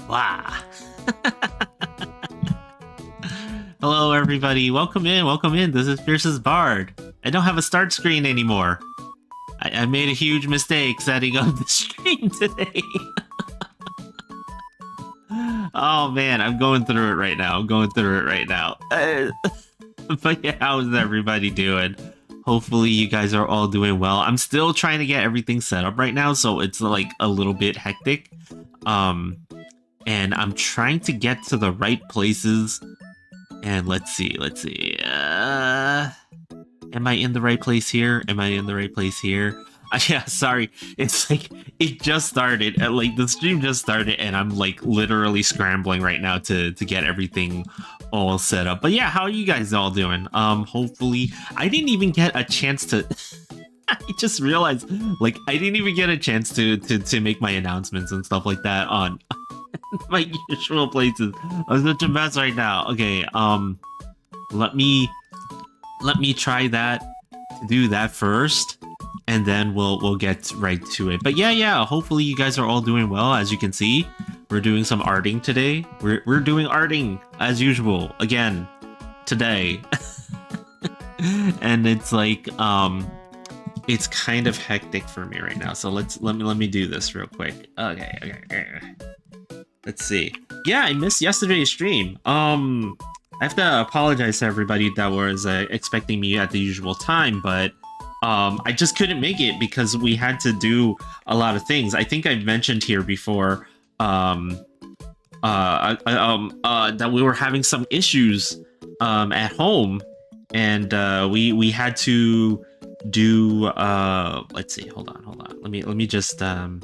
Wow. Hello, everybody. Welcome in. Welcome in. This is Fierce's Bard. I don't have a start screen anymore. I made a huge mistake setting up the stream today. Oh, man. I'm going through it right now. But yeah, how's everybody doing? Hopefully you guys are all doing well. I'm still trying to get everything set up right now, so it's like a little bit hectic. And I'm trying to get to the right places. And let's see. Am I in the right place here? Yeah, sorry. It's like, it just started. Like, the stream just started, and I'm like literally scrambling right now to get everything all set up. But yeah, how are you guys all doing? Hopefully, I didn't even get a chance to... I just realized, like, I didn't even get a chance to make my announcements and stuff like that on my usual places. I'm such a mess right now. Okay, let me try that, do that first, and then we'll get right to it. But yeah, hopefully you guys are all doing well. As you can see, we're doing some arting today. We're doing arting as usual again today. And it's like it's kind of hectic for me right now. So let me do this real quick. Okay. Let's see. Yeah, I missed yesterday's stream. I have to apologize to everybody that was expecting me at the usual time, but I just couldn't make it because we had to do a lot of things. I think I've mentioned here before that we were having some issues at home, and we had to do let's see. Hold on. Let me just okay.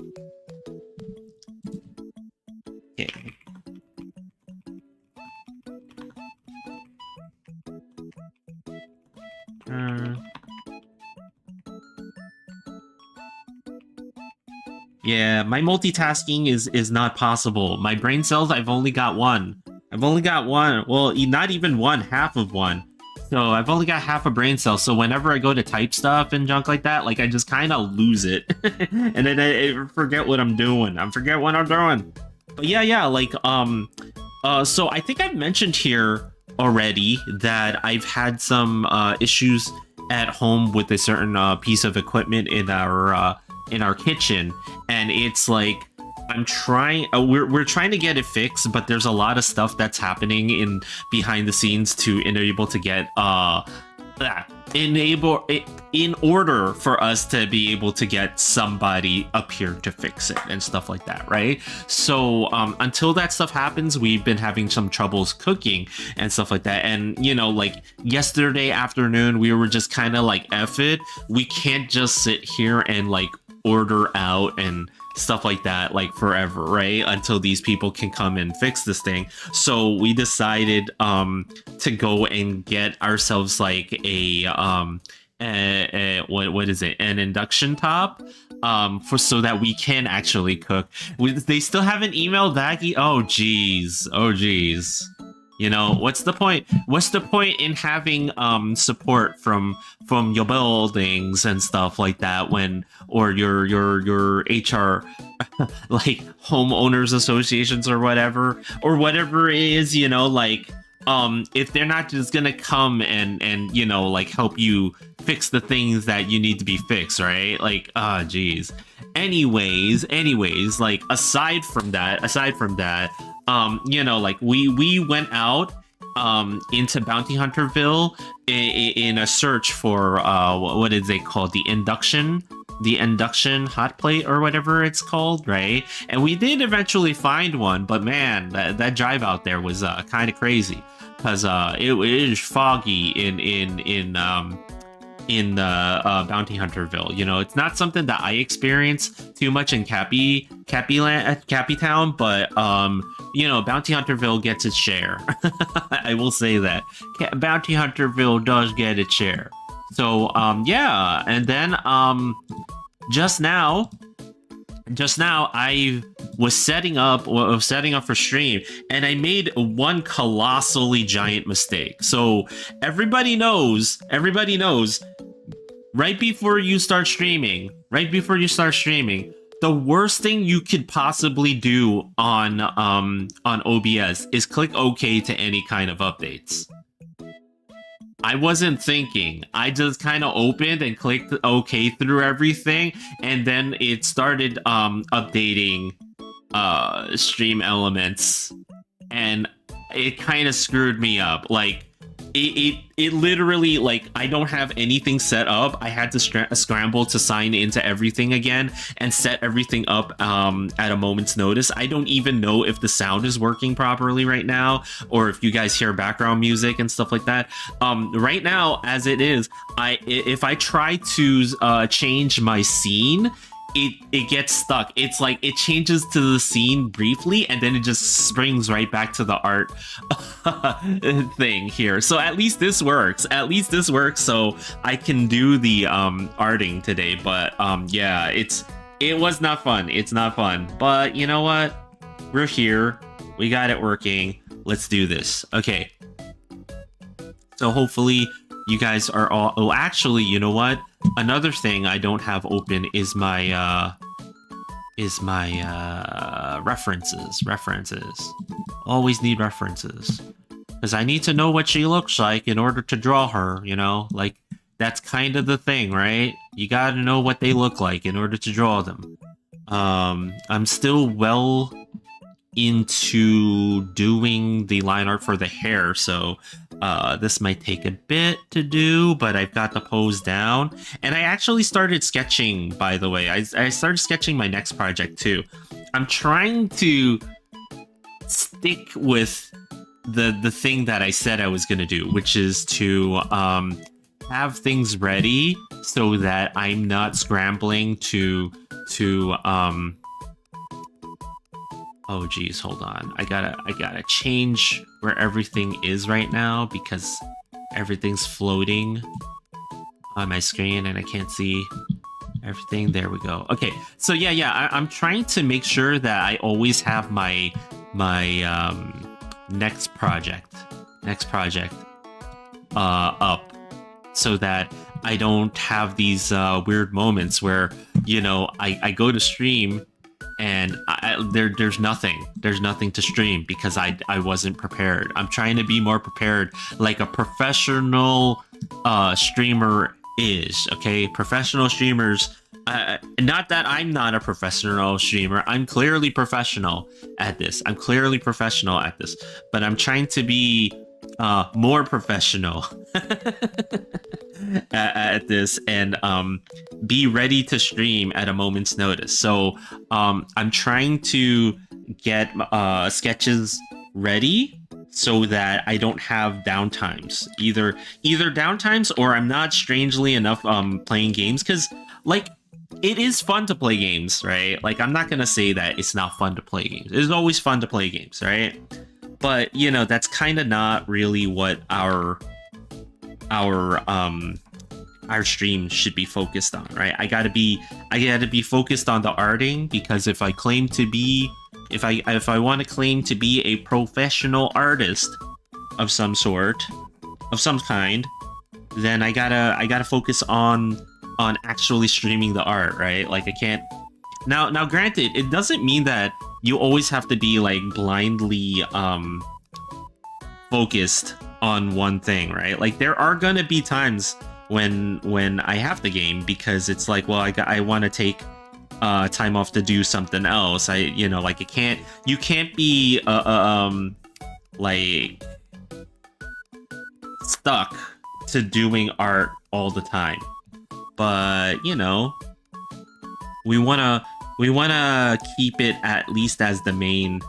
Yeah, my multitasking is not possible. My brain cells, I've only got one. Well, not even one, half of one. So I've only got half a brain cell. So whenever I go to type stuff and junk like that, like I just kind of lose it. And then I forget what I'm doing. But yeah, like, so I think I've mentioned here already that I've had some issues at home with a certain piece of equipment in our kitchen, and it's like I'm trying we're trying to get it fixed, but there's a lot of stuff that's happening in behind the scenes to enable to get in order for us to be able to get somebody up here to fix it and stuff like that, right? So until that stuff happens, we've been having some troubles cooking and stuff like that. And you know, like yesterday afternoon, we were just kind of like, F it, we can't just sit here and like order out and stuff like that like forever, right? Until these people can come and fix this thing. So we decided to go and get ourselves like what is it, an induction top so that we can actually cook. They still haven't emailed back. Oh geez. You know, what's the point in having support from your buildings and stuff like that when, or your HR like homeowners associations or whatever it is, you know, like if they're not just gonna come and you know, like help you fix the things that you need to be fixed, right? Like, geez. Anyways, like aside from that, you know, like we went out into Bounty Hunterville in a search for what is it called, the induction hot plate or whatever it's called, right? And we did eventually find one, but man, that drive out there was kind of crazy because it is foggy in Bounty Hunterville. You know, it's not something that I experience too much in Cappy Town, but you know, Bounty Hunterville gets its share. I will say that Bounty Hunterville does get its share. So yeah, and then just now I was setting up for stream, and I made one colossally giant mistake. So everybody knows, right before you start streaming, the worst thing you could possibly do on OBS is click OK to any kind of updates. I wasn't thinking. I just kind of opened and clicked OK through everything, and then it started updating stream elements, and it kind of screwed me up. Like it literally, like, I don't have anything set up. I had to scramble to sign into everything again and set everything up at a moment's notice. I don't even know if the sound is working properly right now, or if you guys hear background music and stuff like that. Right now, as it is, if I try to change my scene, it gets stuck. It's like it changes to the scene briefly, and then it just springs right back to the art thing here. So at least this works. At least this works, so I can do the arting today. But yeah, it was not fun. It's not fun. But you know what? We're here. We got it working. Let's do this. Okay. So hopefully you guys are all... Oh, actually, you know what? Another thing I don't have open is my references. Always need references, because I need to know what she looks like in order to draw her, you know? Like, that's kind of the thing, right? You gotta know what they look like in order to draw them. I'm still well into doing the line art for the hair, so this might take a bit to do, but I've got the pose down. And I actually started sketching, by the way. I started sketching my next project too. I'm trying to stick with the thing that I said I was gonna do, which is to have things ready so that I'm not scrambling to oh geez, hold on. I gotta change where everything is right now, because everything's floating on my screen and I can't see everything. There we go. Okay, so yeah, I'm trying to make sure that I always have my next project up, so that I don't have these weird moments where, you know, I go to stream and there's nothing to stream because I wasn't prepared. I'm trying to be more prepared, like a professional streamer is. Okay, professional streamers. Not that I'm not a professional streamer. I'm clearly professional at this. But I'm trying to be more professional at this, and be ready to stream at a moment's notice. So I'm trying to get sketches ready so that I don't have downtimes, either downtimes, or I'm not, strangely enough, playing games, because like, it is fun to play games, right? Like, I'm not gonna say that it's not fun to play games. It's always fun to play games, right? But, you know, that's kind of not really what our stream should be focused on, right? I gotta be focused on the arting, because if I claim to be, if I want to claim to be a professional artist of some sort, of some kind, then I gotta focus on actually streaming the art, right? Like, I can't... Now granted, it doesn't mean that you always have to be like blindly focused on one thing, right? Like, there are gonna be times when I have the game, because it's like, well, I want to take time off to do something else. You can't be like stuck to doing art all the time. But, you know, we wanna keep it at least as the main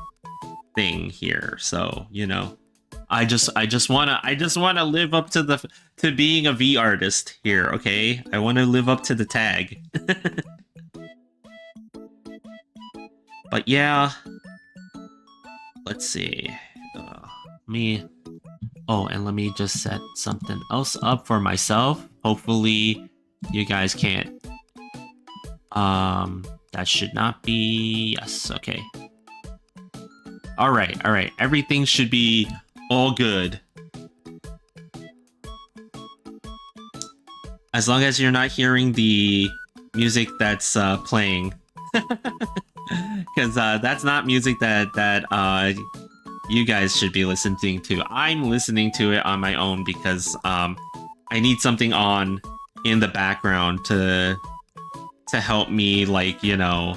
thing here. So, you know, I just wanna live up to being a V artist here, okay? I want to live up to the tag. But yeah, let's see. Oh, and let me just set something else up for myself. Hopefully you guys can't. That should not be... Yes, okay. Alright. Everything should be all good. As long as you're not hearing the music that's playing Because that's not music that you guys should be listening to. I'm listening to it on my own because I need something on in the background to help me, like, you know,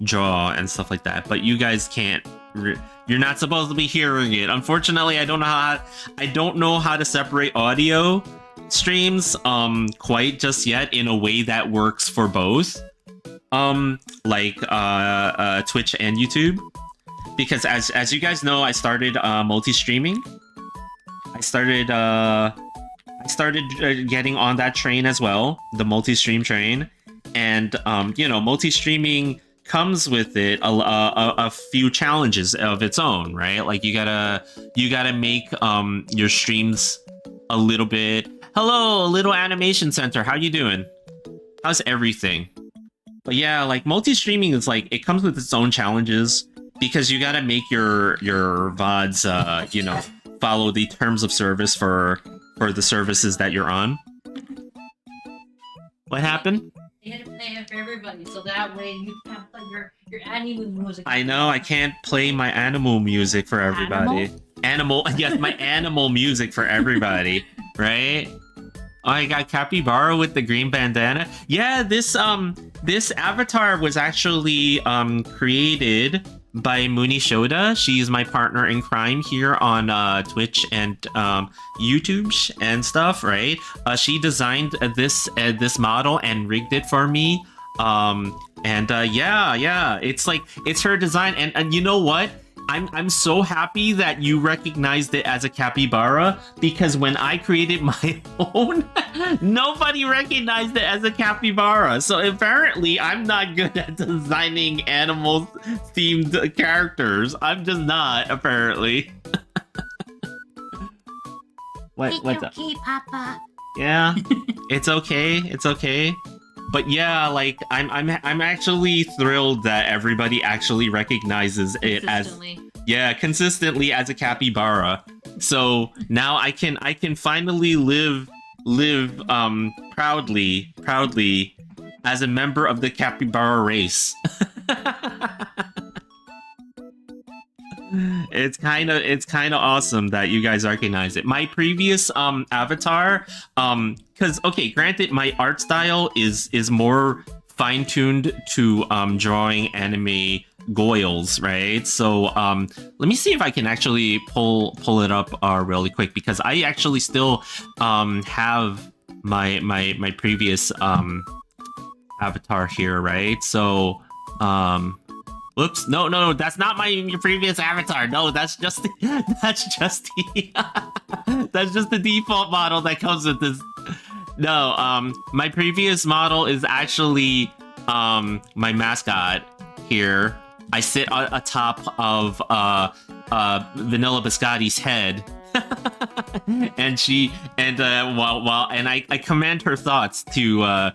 draw and stuff like that. But you guys can't. You're not supposed to be hearing it. Unfortunately, I don't know how to separate audio streams quite just yet in a way that works for both. Like Twitch and YouTube, because as you guys know, I started multi-streaming. I started getting on that train as well, the multi-stream train, and you know, multi-streaming comes with it a few challenges of its own, right? Like you gotta make your streams a little bit. Hello, Little Animation Center, how you doing? How's everything? But yeah, like multi-streaming is like, it comes with its own challenges because you gotta make your VODs, you know, follow the terms of service for the services that you're on. What happened? You had to play it for everybody, so that way you can play your anime music. I know, I can't play my animal music for everybody. Animal? Yes, my animal music for everybody, right? Oh, I got Capybara with the green bandana. Yeah, this avatar was actually created by Muni Shoda. She's my partner in crime here on Twitch and YouTube and stuff, right? She designed this model and rigged it for me. Yeah, it's her design, and you know what? I'm so happy that you recognized it as a capybara, because when I created my own, nobody recognized it as a capybara. So apparently I'm not good at designing animal-themed characters. I'm just not, apparently. What's up? Okay, Papa. Yeah, it's okay. It's okay. But yeah, like I'm actually thrilled that everybody actually recognizes it as consistently as a capybara. So now I can finally live proudly as a member of the capybara race. It's kind of awesome that you guys recognize it. My previous avatar, because okay, granted, my art style is more fine-tuned to drawing anime goils, right? So let me see if I can actually pull it up really quick, because I actually still have my previous avatar here, right? So whoops! No, that's not my previous avatar. No, that's just the default model that comes with this. No, my previous model is actually my mascot here. I sit atop of Vanilla Biscotti's head. and I command her thoughts to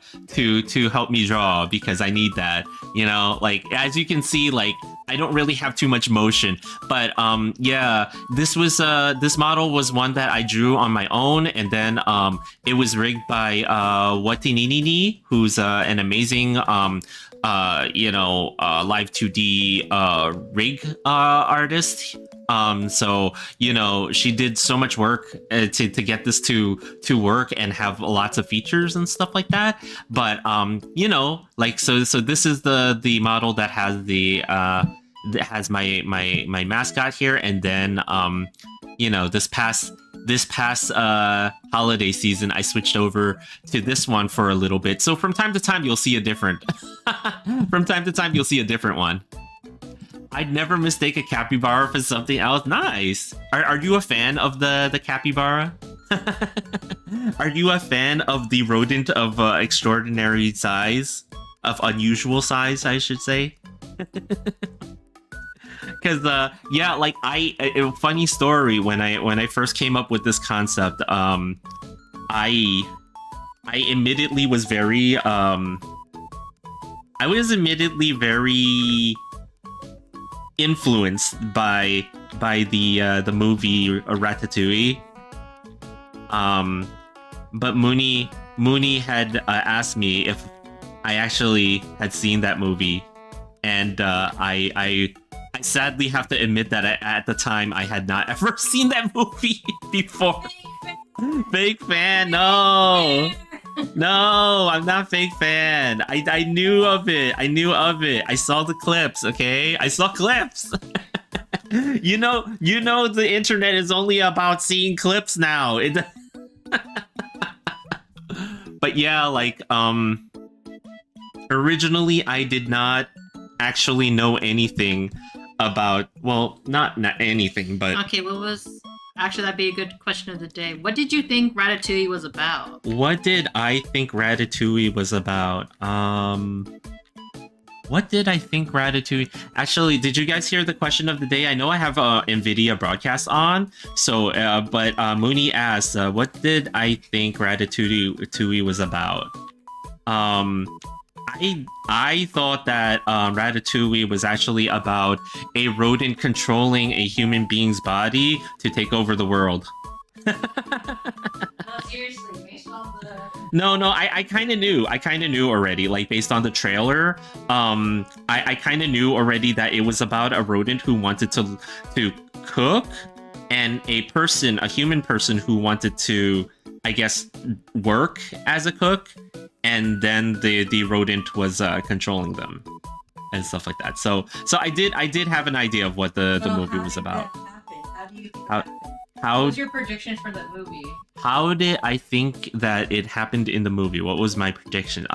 help me draw, because I need that, you know. Like, as you can see, like, I don't really have too much motion, but yeah, this model was one that I drew on my own, and then it was rigged by Watininini, who's an amazing you know, live 2D rig artist. So, you know, she did so much work to get this to work and have lots of features and stuff like that. But you know, like, so this is the model that has that has my mascot here, and then you know, this past holiday season, I switched over to this one for a little bit. So from time to time, you'll see a different. From time to time, you'll see a different one. I'd never mistake a capybara for something else. Nice. Are you a fan of the capybara? Are you a fan of the rodent of extraordinary size, of unusual size, I should say? Because yeah, like a funny story, when I first came up with this concept, I admittedly was very influenced by the movie Ratatouille. But Mooney had asked me if I actually had seen that movie, and I sadly have to admit that at the time I had not ever seen that movie before. Fake fan, no. No, I'm not fake fan. I knew of it. I knew of it. I saw the clips, okay? I saw clips. You know the internet is only about seeing clips now. But yeah, like originally I did not actually know anything about, well, not anything, but Okay, what was... Actually, that'd be a good question of the day. What did you think Ratatouille was about? what did I think Ratatouille was about? What did I think Ratatouille... Actually, did you guys hear the question of the day? I know I have NVIDIA broadcast on, so, but Mooney asked, what did I think Ratatouille was about? I thought that Ratatouille was actually about a rodent controlling a human being's body to take over the world. No, seriously, based on the... No, I kind of knew. I kind of knew already, like, based on the trailer. I kind of knew already that it was about a rodent who wanted to cook, and a human person who wanted to, I guess, work as a cook, and then the rodent was controlling them and stuff like that. So I did have an idea of what the movie was about. How do you think How- it happened? How What's your predictions for the movie? how did I think that it happened in the movie? What was my prediction?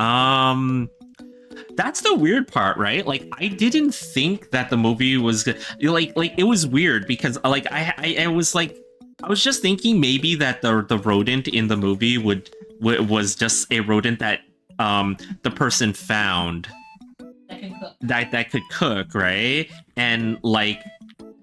That's the weird part, right? Like, I didn't think that the movie was like it was weird because like I was like, I was just thinking maybe that the rodent in the movie was just a rodent that the person found That can cook. that could cook, right? And like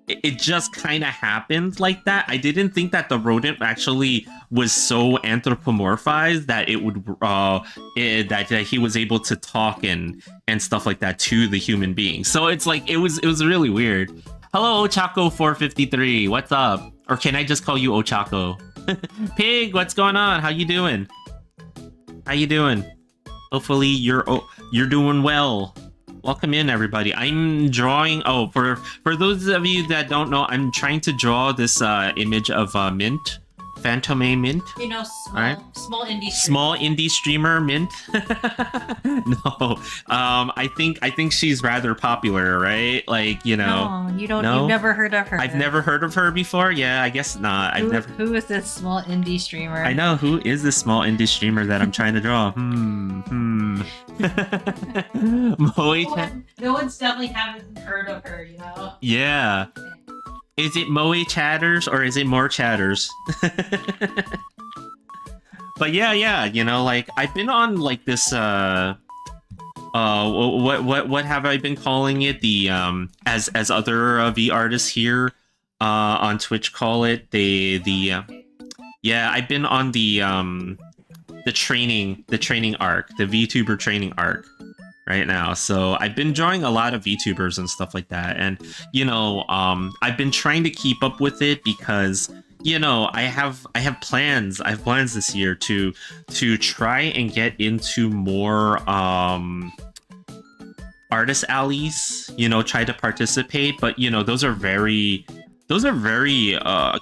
it just kind of happened like that. I didn't think that the rodent actually was so anthropomorphized that it would that he was able to talk and stuff like that to the human being. So it's like it was really weird. Hello, Ochako453. What's up? Or can I just call you Ochako? Pig, what's going on? How you doing? How you doing? Hopefully you're doing well. Welcome in, everybody. I'm drawing... Oh, for those of you that don't know, I'm trying to draw this image of Mint. Fantome Mint. You know, small indie streamer. Small indie streamer Mint. No. I think she's rather popular, right? Like, you know... No, you don't. No? You've never heard of her. I've never heard of her before. Yeah, I guess not. Who is this small indie streamer? I know, who is this small indie streamer that I'm trying to draw? No one's definitely haven't heard of her, you know? Yeah. Is it Moe Chatters or is it more Chatters? But yeah, you know, like I've been on like this what have I been calling it? The as other V artists here on Twitch call it, yeah, I've been on the training arc, the VTuber training arc right now. So I've been drawing a lot of VTubers and stuff like that, and you know, I've been trying to keep up with it because, you know, I have plans this year to try and get into more artist alleys, you know, try to participate, but you know, those are very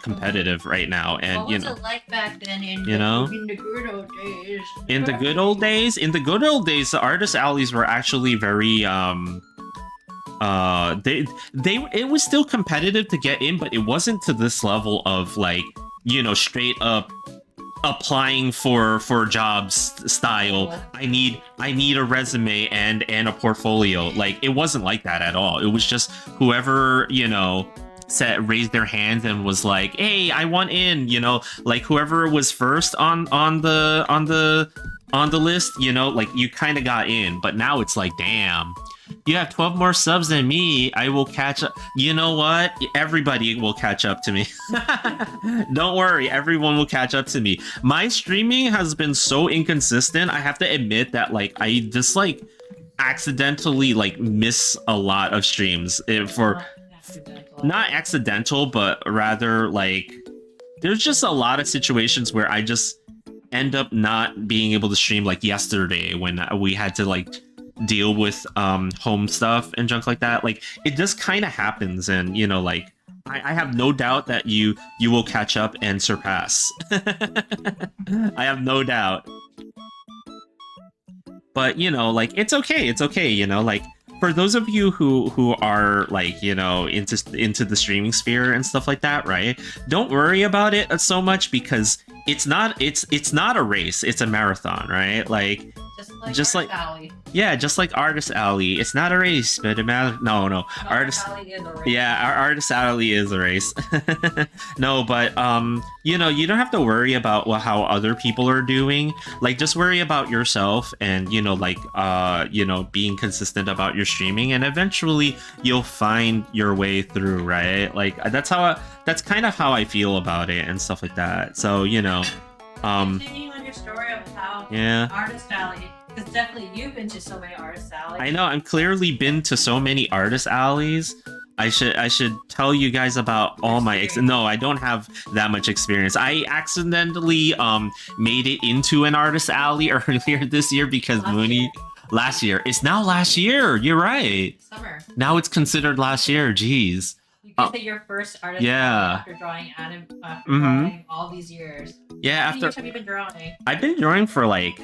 competitive right now, and what was it like back then in the good old days? In the good old days, the artist alleys were actually very it was still competitive to get in, but it wasn't to this level of like, you know, straight up applying for jobs style. I need a resume and a portfolio. Like, it wasn't like that at all. It was just whoever, you know, raised their hands and was like, hey, I want in, you know, like whoever was first on the list, you know, like you kind of got in. But now it's like, damn, you have 12 more subs than me. I will catch up. You know what? Everybody will catch up to me. Don't worry, everyone will catch up to me. My streaming has been so inconsistent. I have to admit that, like, I just like accidentally like miss a lot of streams not accidental, but rather like there's just a lot of situations where I just end up not being able to stream, like yesterday when we had to like deal with home stuff and junk like that. Like it just kind of happens, and you know, like I have no doubt that you will catch up and surpass. I have no doubt. But you know, like it's okay. It's okay. You know, like for those of you who are like you know into the streaming sphere and stuff like that, right? Don't worry about it so much because it's not a race. It's a marathon, right? Like Just like Alley. yeah, just like Artist Alley. It's not a race, but it matters. No, Artist Alley is a race. yeah, our Artist Alley is a race. No, but you know, you don't have to worry about how other people are doing. Like, just worry about yourself, and you know, like you know, being consistent about your streaming, and eventually you'll find your way through, right? Like that's kind of how I feel about it and stuff like that. So you know, Continuing on your story of how yeah. Artist Alley, because definitely you've been to so many Artist Alleys. I know I'm clearly been to so many Artist Alleys. I should tell you guys about all my no, I don't have that much experience. I accidentally made it into an Artist Alley earlier this year because last year. It's now last year. You're right. Summer. Now it's considered last year. Jeez. You can say your first Artist Alley after drawing drawing all these years. Yeah, How many years have you been drawing? I've been drawing for like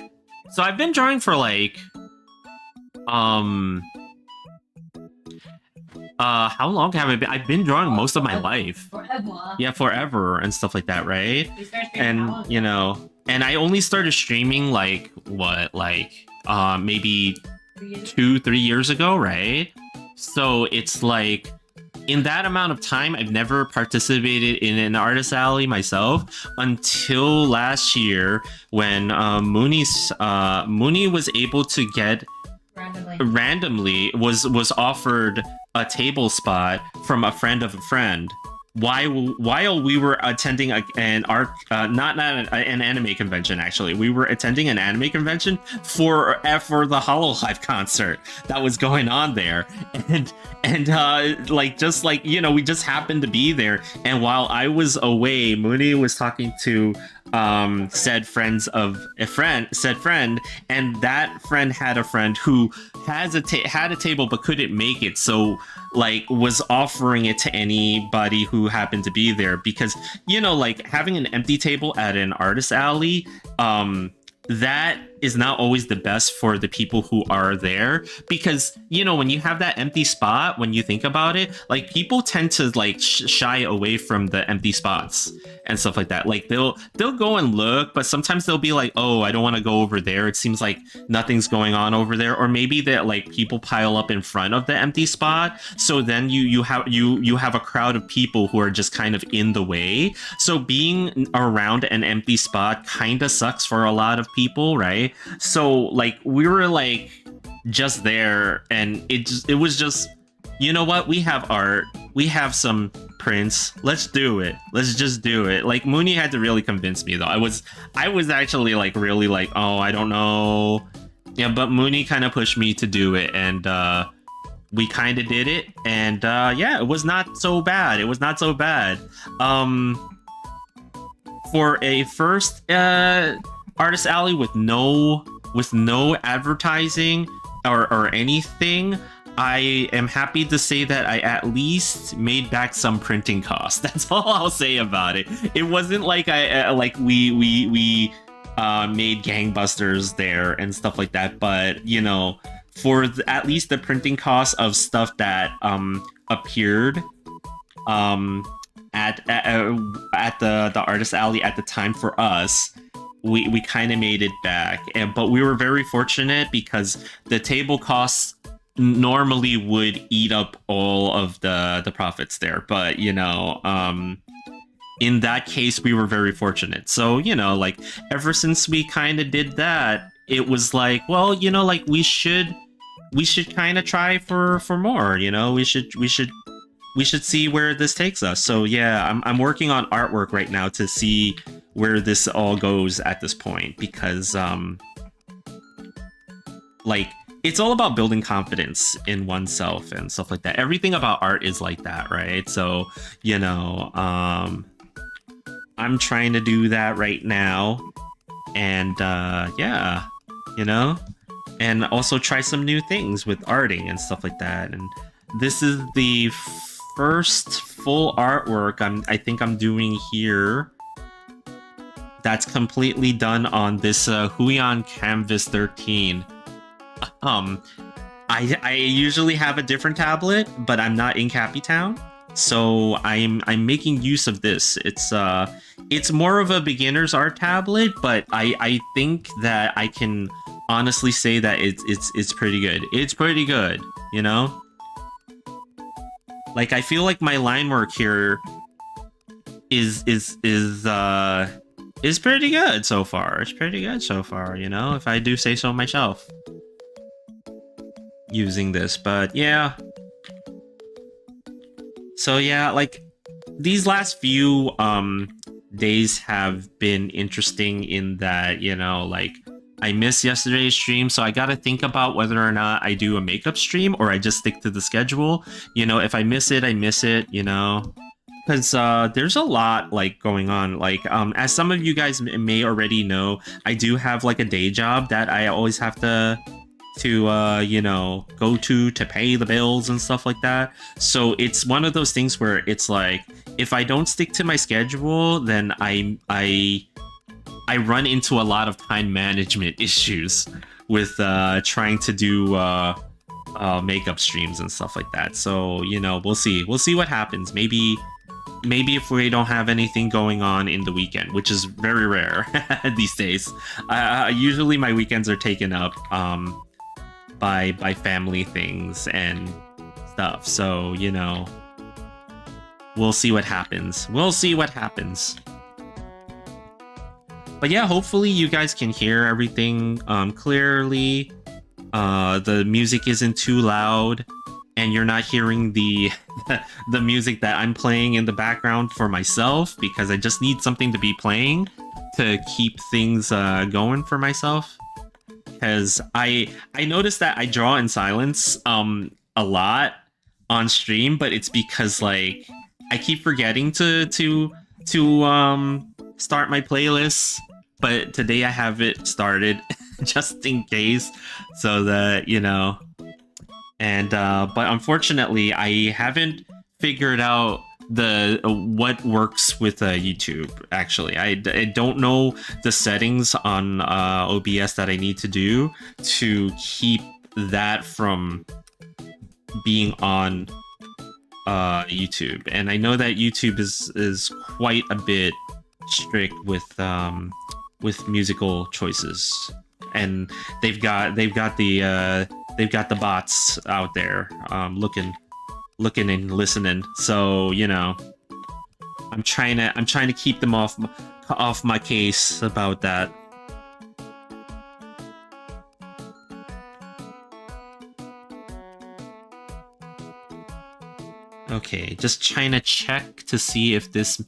how long have I been? I've been drawing most of my life. Forever. Yeah, forever and stuff like that, right? You started streaming And how long you ago? know, and I only started streaming like what, like maybe 2-3 years ago, right? So it's like in that amount of time, I've never participated in an Artist Alley myself until last year when Mooney was able to get randomly was offered a table spot from a friend of a friend while we were attending an anime convention. Actually, we were attending an anime convention for the Hololive concert that was going on there, and like just like you know, we just happened to be there. And while I was away, Mooney was talking to said friend, and that friend had a friend who had a table but couldn't make it, so like was offering it to anybody who happened to be there, because you know, like having an empty table at an Artist Alley, that is not always the best for the people who are there, because you know, when you have that empty spot, when you think about it, like people tend to like shy away from the empty spots and stuff like that. Like they'll go and look, but sometimes they'll be like, oh, I don't want to go over there, it seems like nothing's going on over there. Or maybe that like people pile up in front of the empty spot, so then you have a crowd of people who are just kind of in the way. So being around an empty spot kind of sucks for a lot of people, right? So like we were like just there, and it was just, you know what, we have art, we have some prints, let's do it, let's just do it. Like Mooney had to really convince me though. I was actually like really like, oh, I don't know, yeah, but Mooney kind of pushed me to do it, and we kind of did it, and yeah, it was not so bad. For a first Artist Alley with no advertising or anything, I am happy to say that I at least made back some printing costs. That's all I'll say about it. It wasn't like we made gangbusters there and stuff like that, but you know, for at least the printing costs of stuff that appeared at the Artist Alley at the time for us, we kind of made it back. But we were very fortunate because the table costs normally would eat up all of the profits there, but you know, in that case we were very fortunate. So you know, like ever since we kind of did that, it was like, well, you know, like we should kind of try for more, you know, we should see where this takes us. So yeah, I'm working on artwork right now to see where this all goes at this point, because like it's all about building confidence in oneself and stuff like that. Everything about art is like that, right? So you know, I'm trying to do that right now, and yeah, you know, and also try some new things with arting and stuff like that. And this is the first full artwork I think I'm doing here that's completely done on this Huion Canvas 13. I usually have a different tablet, but I'm not in Cappy Town, so I'm making use of this. It's more of a beginner's art tablet, but I think that I can honestly say that it's pretty good. It's pretty good, you know? Like, I feel like my line work here is pretty good so far. It's pretty good so far, you know, if I do say so myself. Using this, but yeah. So yeah, like these last few days have been interesting in that, you know, like I missed yesterday's stream, so I gotta think about whether or not I do a makeup stream or I just stick to the schedule. You know, if I miss it, I miss it, you know. Because there's a lot like going on. Like as some of you guys may already know, I do have like a day job that I always have to you know, go to pay the bills and stuff like that. So it's one of those things where it's like, if I don't stick to my schedule, then I run into a lot of time management issues with trying to do makeup streams and stuff like that. So, you know, we'll see what happens. Maybe if we don't have anything going on in the weekend, which is very rare these days. Usually my weekends are taken up by family things and stuff. So, you know, we'll see what happens. But yeah, hopefully you guys can hear everything clearly. The music isn't too loud, and you're not hearing the the music that I'm playing in the background for myself, because I just need something to be playing to keep things going for myself. Because I noticed that I draw in silence a lot on stream, but it's because like I keep forgetting to start my playlists. But today I have it started just in case, so that, you know. And but unfortunately I haven't figured out what works with YouTube. Actually, I don't know the settings on OBS that I need to do to keep that from being on YouTube. And I know that YouTube is quite a bit strict with musical choices, and they've got the bots out there looking and listening. So, you know, I'm trying to keep them off my case about that. Okay, just trying to check to see if this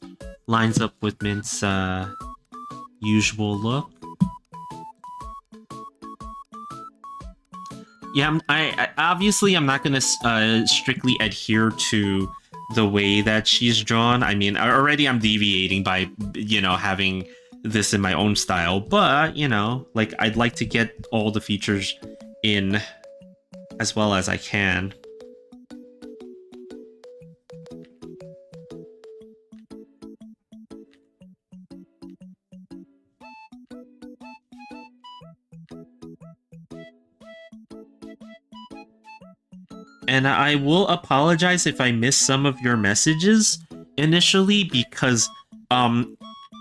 lines up with Mint's usual look. Yeah, I obviously I'm not gonna strictly adhere to the way that she's drawn. I mean, already I'm deviating by, you know, having this in my own style, but, you know, like, I'd like to get all the features in as well as I can. And I will apologize if I missed some of your messages initially, because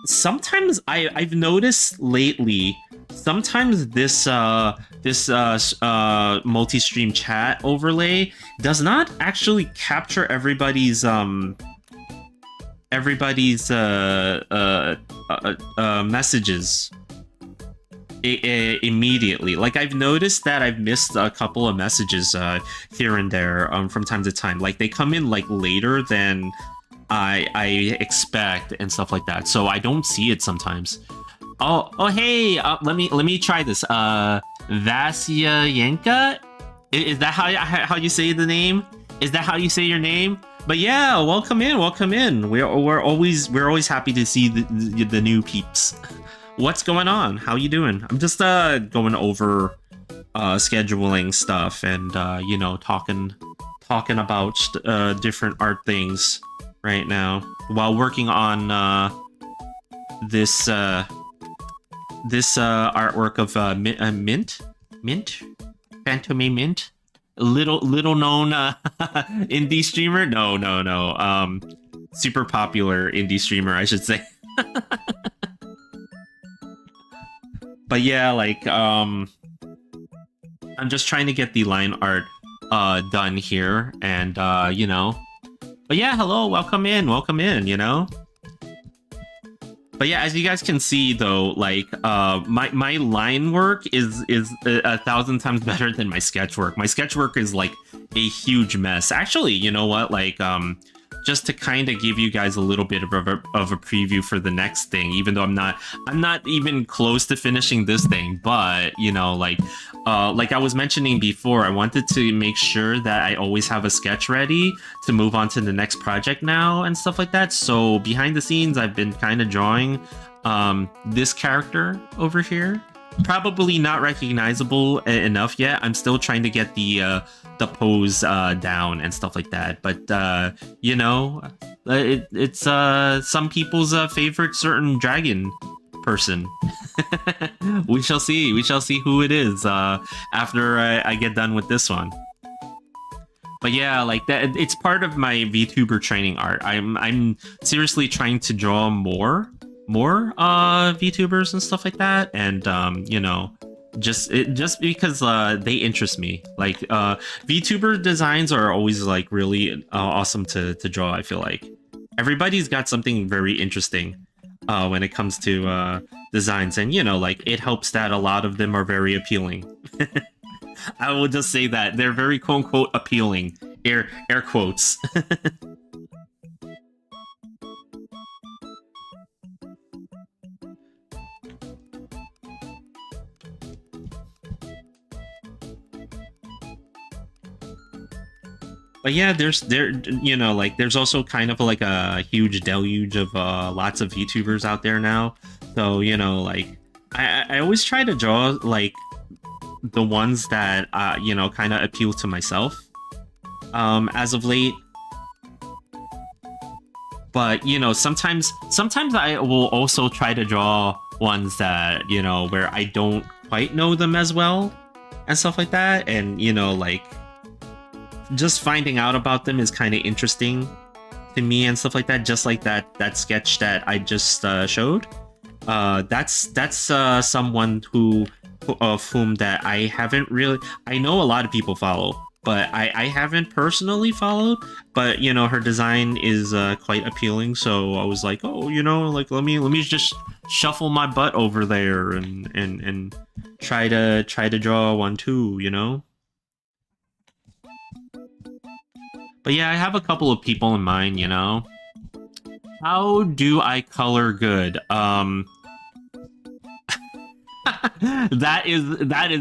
sometimes I've noticed lately, sometimes this multi-stream chat overlay does not actually capture everybody's messages immediately. Like, I've noticed that I've missed a couple of messages here and there from time to time. Like, they come in like later than I expect and stuff like that, so I don't see it sometimes. Oh hey, let me try this. Vasyayenka, is that how you say the name? Is that how you say your name? But yeah, welcome in. We're always happy to see the new peeps. What's going on? How you doing? I'm just going over scheduling stuff and you know, talking about different art things right now while working on this artwork of Mint Fantome Mint, little known indie streamer. No. Super popular indie streamer, I should say. But yeah, like I'm just trying to get the line art done here, and you know. But yeah, hello, welcome in, you know. But yeah, as you guys can see though, like my line work is 1,000 times better than my sketch work. My sketch work is like a huge mess. Actually, you know what? Like just to kind of give you guys a little bit of a preview for the next thing, even though I'm not even close to finishing this thing, but you know, like I was mentioning before, I wanted to make sure that I always have a sketch ready to move on to the next project now and stuff like that. So behind the scenes, I've been kind of drawing this character over here. Probably not recognizable enough yet. I'm still trying to get the pose down and stuff like that. But you know, it's some people's favorite certain dragon person. We shall see. We shall see who it is after I get done with this one. But yeah, like that, it's part of my VTuber training art. I'm seriously trying to draw more VTubers and stuff like that, and you know, just because they interest me. Like VTuber designs are always like really awesome to draw. I feel like everybody's got something very interesting when it comes to designs, and you know, like it helps that a lot of them are very appealing. I will just say that they're very quote unquote appealing, air quotes. But yeah, you know, like there's also kind of like a huge deluge of lots of YouTubers out there now. So you know, like I always try to draw like the ones that you know, kind of appeal to myself as of late. But you know, sometimes I will also try to draw ones that, you know, where I don't quite know them as well and stuff like that, and you know, like just finding out about them is kind of interesting to me and stuff like that. Just like that sketch that I just showed. That's someone of whom that I haven't really. I know a lot of people follow, but I haven't personally followed. But you know, her design is quite appealing, so I was like, oh, you know, like let me just shuffle my butt over there and try to draw one too, you know. But yeah, I have a couple of people in mind, you know. How do I color good? That is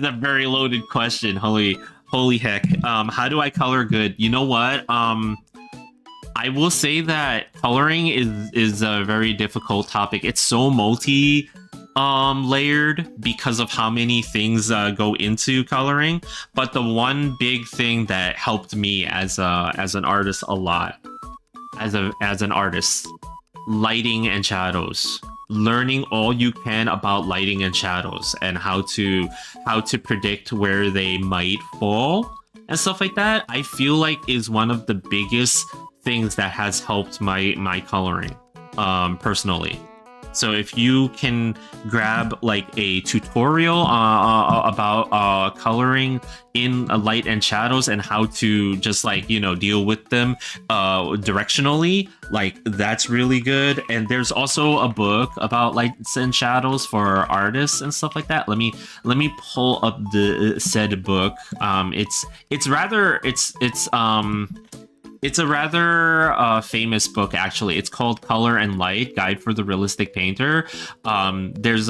a very loaded question. Holy heck. How do I color good? You know what? I will say that coloring is a very difficult topic. It's so multi layered because of how many things go into coloring. But the one big thing that helped me as an artist a lot, as an artist, lighting and shadows. Learning all you can about lighting and shadows and how to predict where they might fall and stuff like that, I feel like is one of the biggest things that has helped my coloring personally. So if you can grab like a tutorial about coloring in light and shadows and how to just like, you know, deal with them directionally, like that's really good. And there's also a book about lights and shadows for artists and stuff like that. Let me pull up the said book. It's a rather famous book, actually. It's called Color and Light, Guide for the Realistic Painter. There's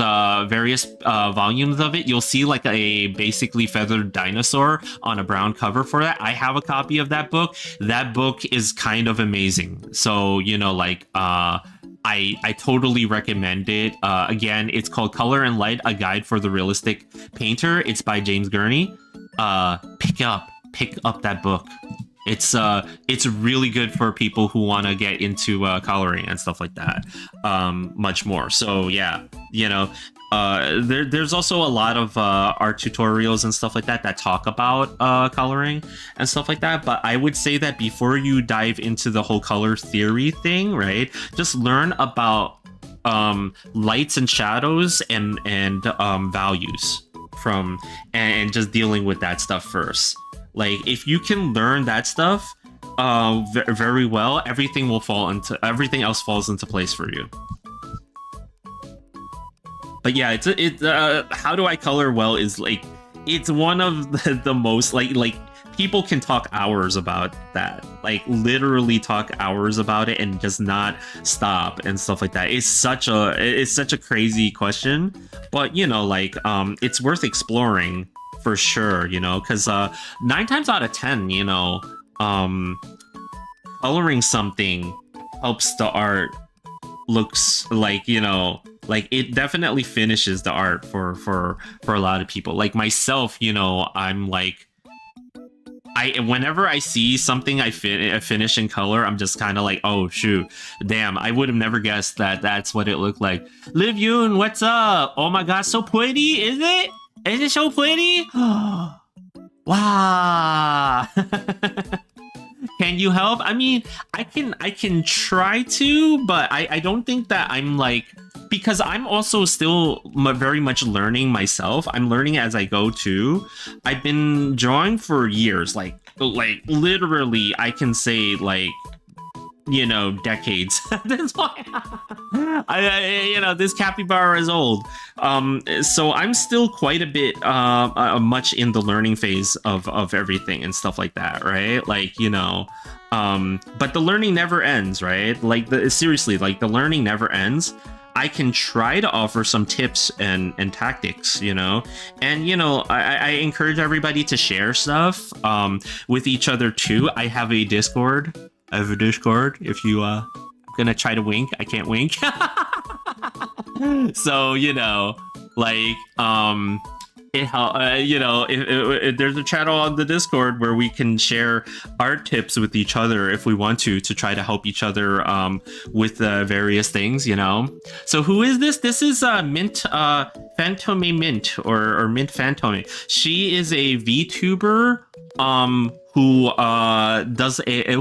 various volumes of it. You'll see like a basically feathered dinosaur on a brown cover for that. I have a copy of that book. That book is kind of amazing. So, you know, like I totally recommend it. Again, it's called Color and Light, A Guide for the Realistic Painter. It's by James Gurney. pick up that book. It's really good for people who want to get into coloring and stuff like that, much more. So yeah, you know, there's also a lot of art tutorials and stuff like that that talk about coloring and stuff like that. But I would say that before you dive into the whole color theory thing, right, just learn about lights and shadows and values from, and just dealing with that stuff first. Like, if you can learn that stuff very well, everything else falls into place for you. But yeah, it's how do I color well is like, it's one of the most like people can talk hours about that, like literally talk hours about it and just not stop and stuff like that. It's such a crazy question, but you know, like it's worth exploring for sure, you know, because 9 times out of 10, you know, coloring something helps the art looks like, you know, like it definitely finishes the art for a lot of people. Like myself, you know, I'm like, whenever I see something I finish in color, I'm just kind of like, oh shoot, damn, I would have never guessed that that's what it looked like. Liv Yoon, what's up? Oh my god, so pretty, is it? Is it so pretty? Wow. Can you help? I mean, I can try to, but I don't think that I'm like, because I'm also still very much learning myself. I'm learning as I go too. I've been drawing for years, like literally I can say like, you know, decades. That's why you know, this capybara is old. So I'm still quite a bit much in the learning phase of everything and stuff like that, right? Like, you know, but the learning never ends, right? Like seriously, like the learning never ends. I can try to offer some tips and tactics, you know, and you know, I encourage everybody to share stuff with each other too. I have a Discord. If you I'm gonna try to wink, I can't wink. So you know, like you know, if there's a channel on the Discord where we can share art tips with each other if we want to try to help each other with various things, you know. So who is this? This is Mint Fantome Mint or Mint Fantome. She is a VTuber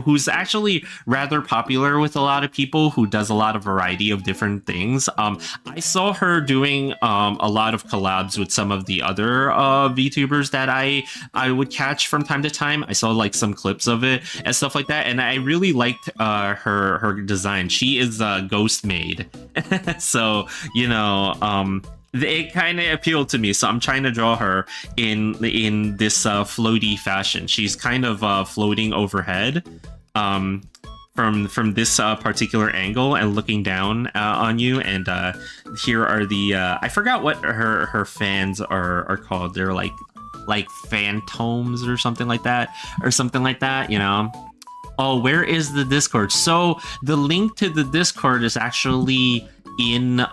who's actually rather popular with a lot of people, who does a lot of variety of different things. I saw her doing a lot of collabs with some of the other VTubers that I would catch from time to time. I saw like some clips of it and stuff like that, and I really liked her design. She is ghost made, so you know, it kind of appealed to me, so I'm trying to draw her in this floaty fashion. She's kind of floating overhead from this particular angle and looking down on you. And here are the I forgot what her fans are called. They're like Fantomes or something like that, you know. Oh, where is the Discord? So the link to the Discord is actually in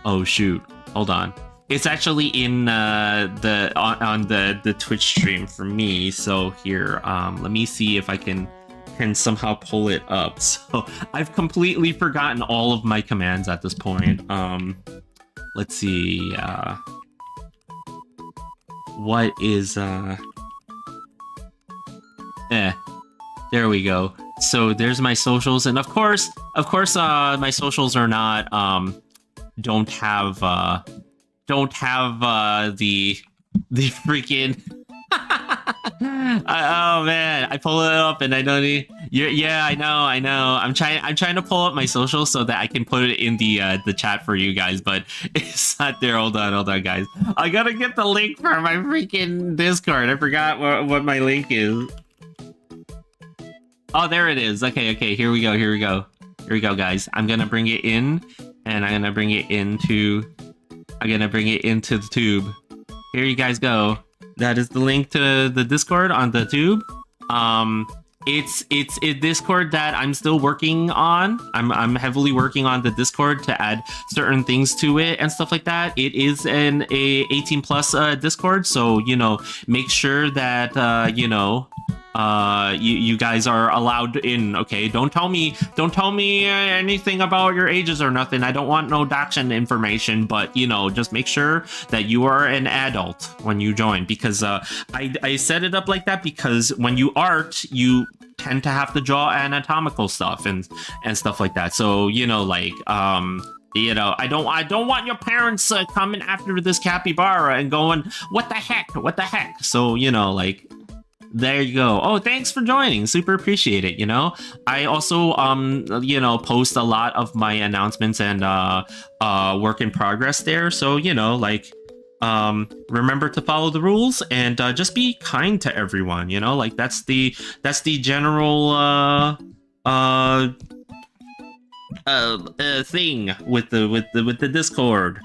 oh shoot, hold on. It's actually in on the Twitch stream for me. So here, let me see if I can somehow pull it up. So I've completely forgotten all of my commands at this point. Let's see. What is there we go. So there's my socials, and of course, my socials are not don't have the freaking oh man, I pull it up and I don't need. Yeah, I know. I'm trying to pull up my socials so that I can put it in the chat for you guys, but it's not there. Hold on, guys. I gotta get the link for my freaking Discord. I forgot what my link is. Oh, there it is. Okay, here we go, guys. I'm gonna bring it in, and I'm gonna bring it into the tube. Here you guys go. That is the link to the Discord on the tube. it's a Discord that I'm still working on. I'm heavily working on the Discord to add certain things to it and stuff like that. It is a 18 plus Discord, so make sure that you guys are allowed in. Okay, don't tell me anything about your ages or nothing. I don't want no doxing information, but just make sure that you are an adult when you join, because I set it up like that because when you art, you tend to have to draw anatomical stuff and stuff like that. So I don't want your parents coming after this capybara and going, what the heck. So there you go. Oh, thanks for joining. Super appreciate it. I also post a lot of my announcements and work in progress there. So remember to follow the rules and just be kind to everyone. That's the general thing with the Discord.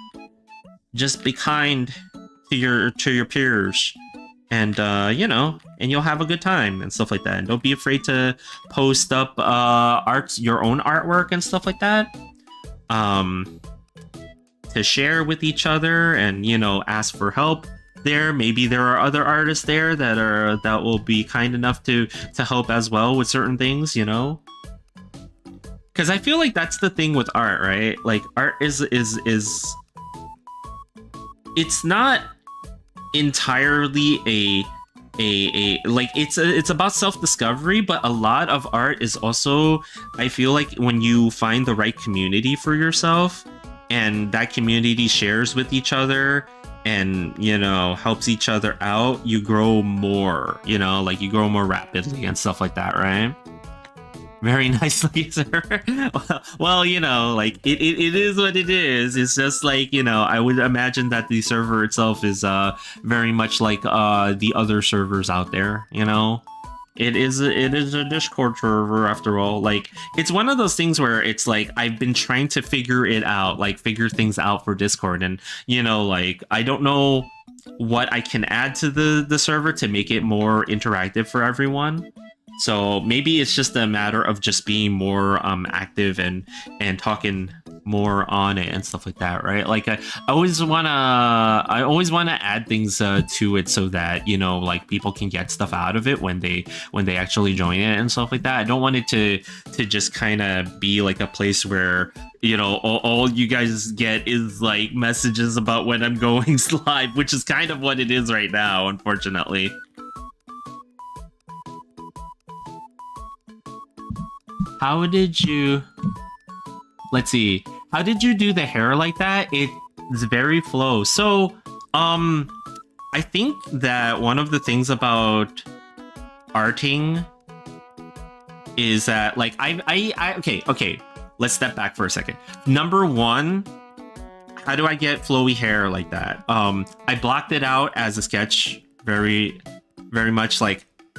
Just be kind to your peers. And and you'll have a good time and stuff like that. And don't be afraid to post up your own artwork and stuff like that. To share with each other and ask for help there. Maybe there are other artists there that will be kind enough to help as well with certain things. Because I feel like that's the thing with art, right? Like art is it's not entirely it's about self-discovery, but a lot of art is also, I feel like, when you find the right community for yourself and that community shares with each other and helps each other out, you grow more, you grow more rapidly and stuff like that, right? Very nicely, sir. Well, it is what it is. It's just I would imagine that the server itself is very much like the other servers out there. It is a Discord server after all. It's one of those things where it's I've been trying to figure it out, figure things out for Discord, and I don't know what I can add to the server to make it more interactive for everyone. So maybe it's just a matter of just being more active and talking more on it and stuff like that, right? I always wanna add things to it so that people can get stuff out of it when they actually join it and stuff like that. I don't want it to just kind of be a place where all you guys get is messages about when I'm going live, which is kind of what it is right now, unfortunately. How did you... Let's see. How did you do the hair like that? It's very flow. So, I think that one of the things about arting is that, okay. Let's step back for a second. Number one, how do I get flowy hair like that? I blocked it out as a sketch, very, very much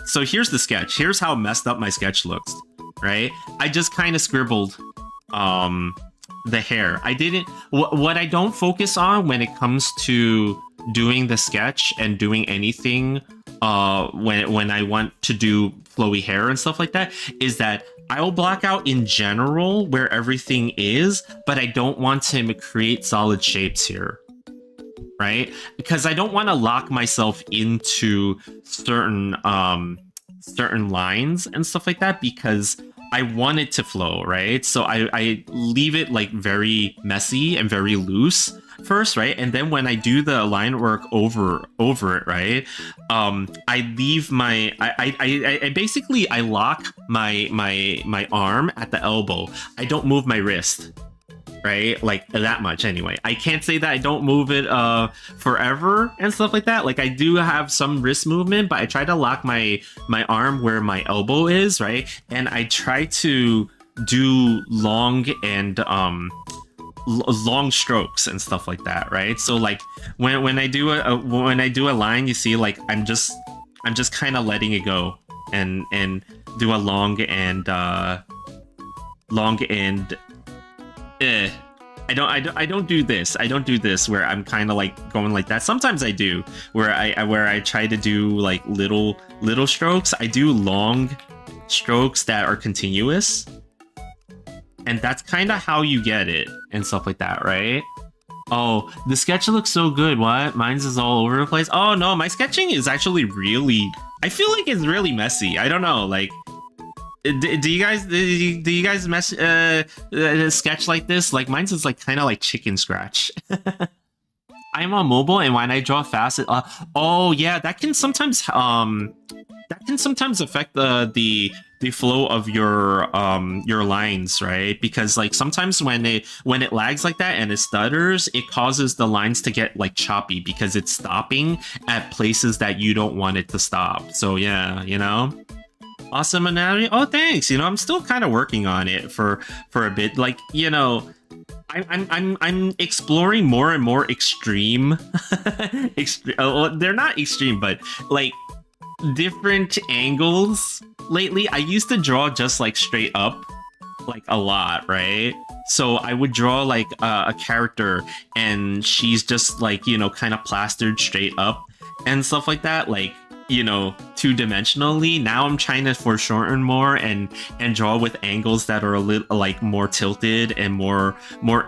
so here's the sketch. Here's how messed up my sketch looks. Right? I just kind of scribbled the hair. I didn't... What I don't focus on when it comes to doing the sketch and doing anything when I want to do flowy hair and stuff like that is that I'll block out in general where everything is, but I don't want to create solid shapes here. Right? Because I don't want to lock myself into certain lines and stuff like that because I want it to flow, right? So I leave it very messy and very loose first, right? And then when I do the line work over it, right? I leave I basically lock my arm at the elbow. I don't move my wrist. Right? That much anyway. I can't say that I don't move it forever and stuff like that. I do have some wrist movement, but I try to lock my arm where my elbow is, right? And I try to do long and long strokes and stuff like that, right? So when I do a line, you see I'm just kind of letting it go and do a long and I don't do this. I don't do this where I'm kind of going like that. Sometimes I do where I try to do little strokes. I do long strokes that are continuous. And that's kind of how you get it and stuff like that, right? Oh, the sketch looks so good. What? Mine's is all over the place. Oh no, my sketching is actually really... I feel like it's really messy. I don't know, like... Do you guys sketch like this? Like mine's is like kind of like chicken scratch. I'm on mobile, and when I draw fast, oh yeah, that can sometimes affect the flow of your lines, right? Because like sometimes when it lags like that and it stutters, it causes the lines to get like choppy because it's stopping at places that you don't want it to stop. So yeah, you know. Awesome anatomy. Oh, thanks. You know, I'm still kind of working on it for a bit. Like, you know, I'm exploring more and more extreme. They're not extreme, but like different angles lately. I used to draw just like straight up, like a lot, right? So I would draw like a character, and she's just like, you know, kind of plastered straight up and stuff like that, like, you know, two-dimensionally. Now I'm trying to foreshorten more and draw with angles that are a little like more tilted and more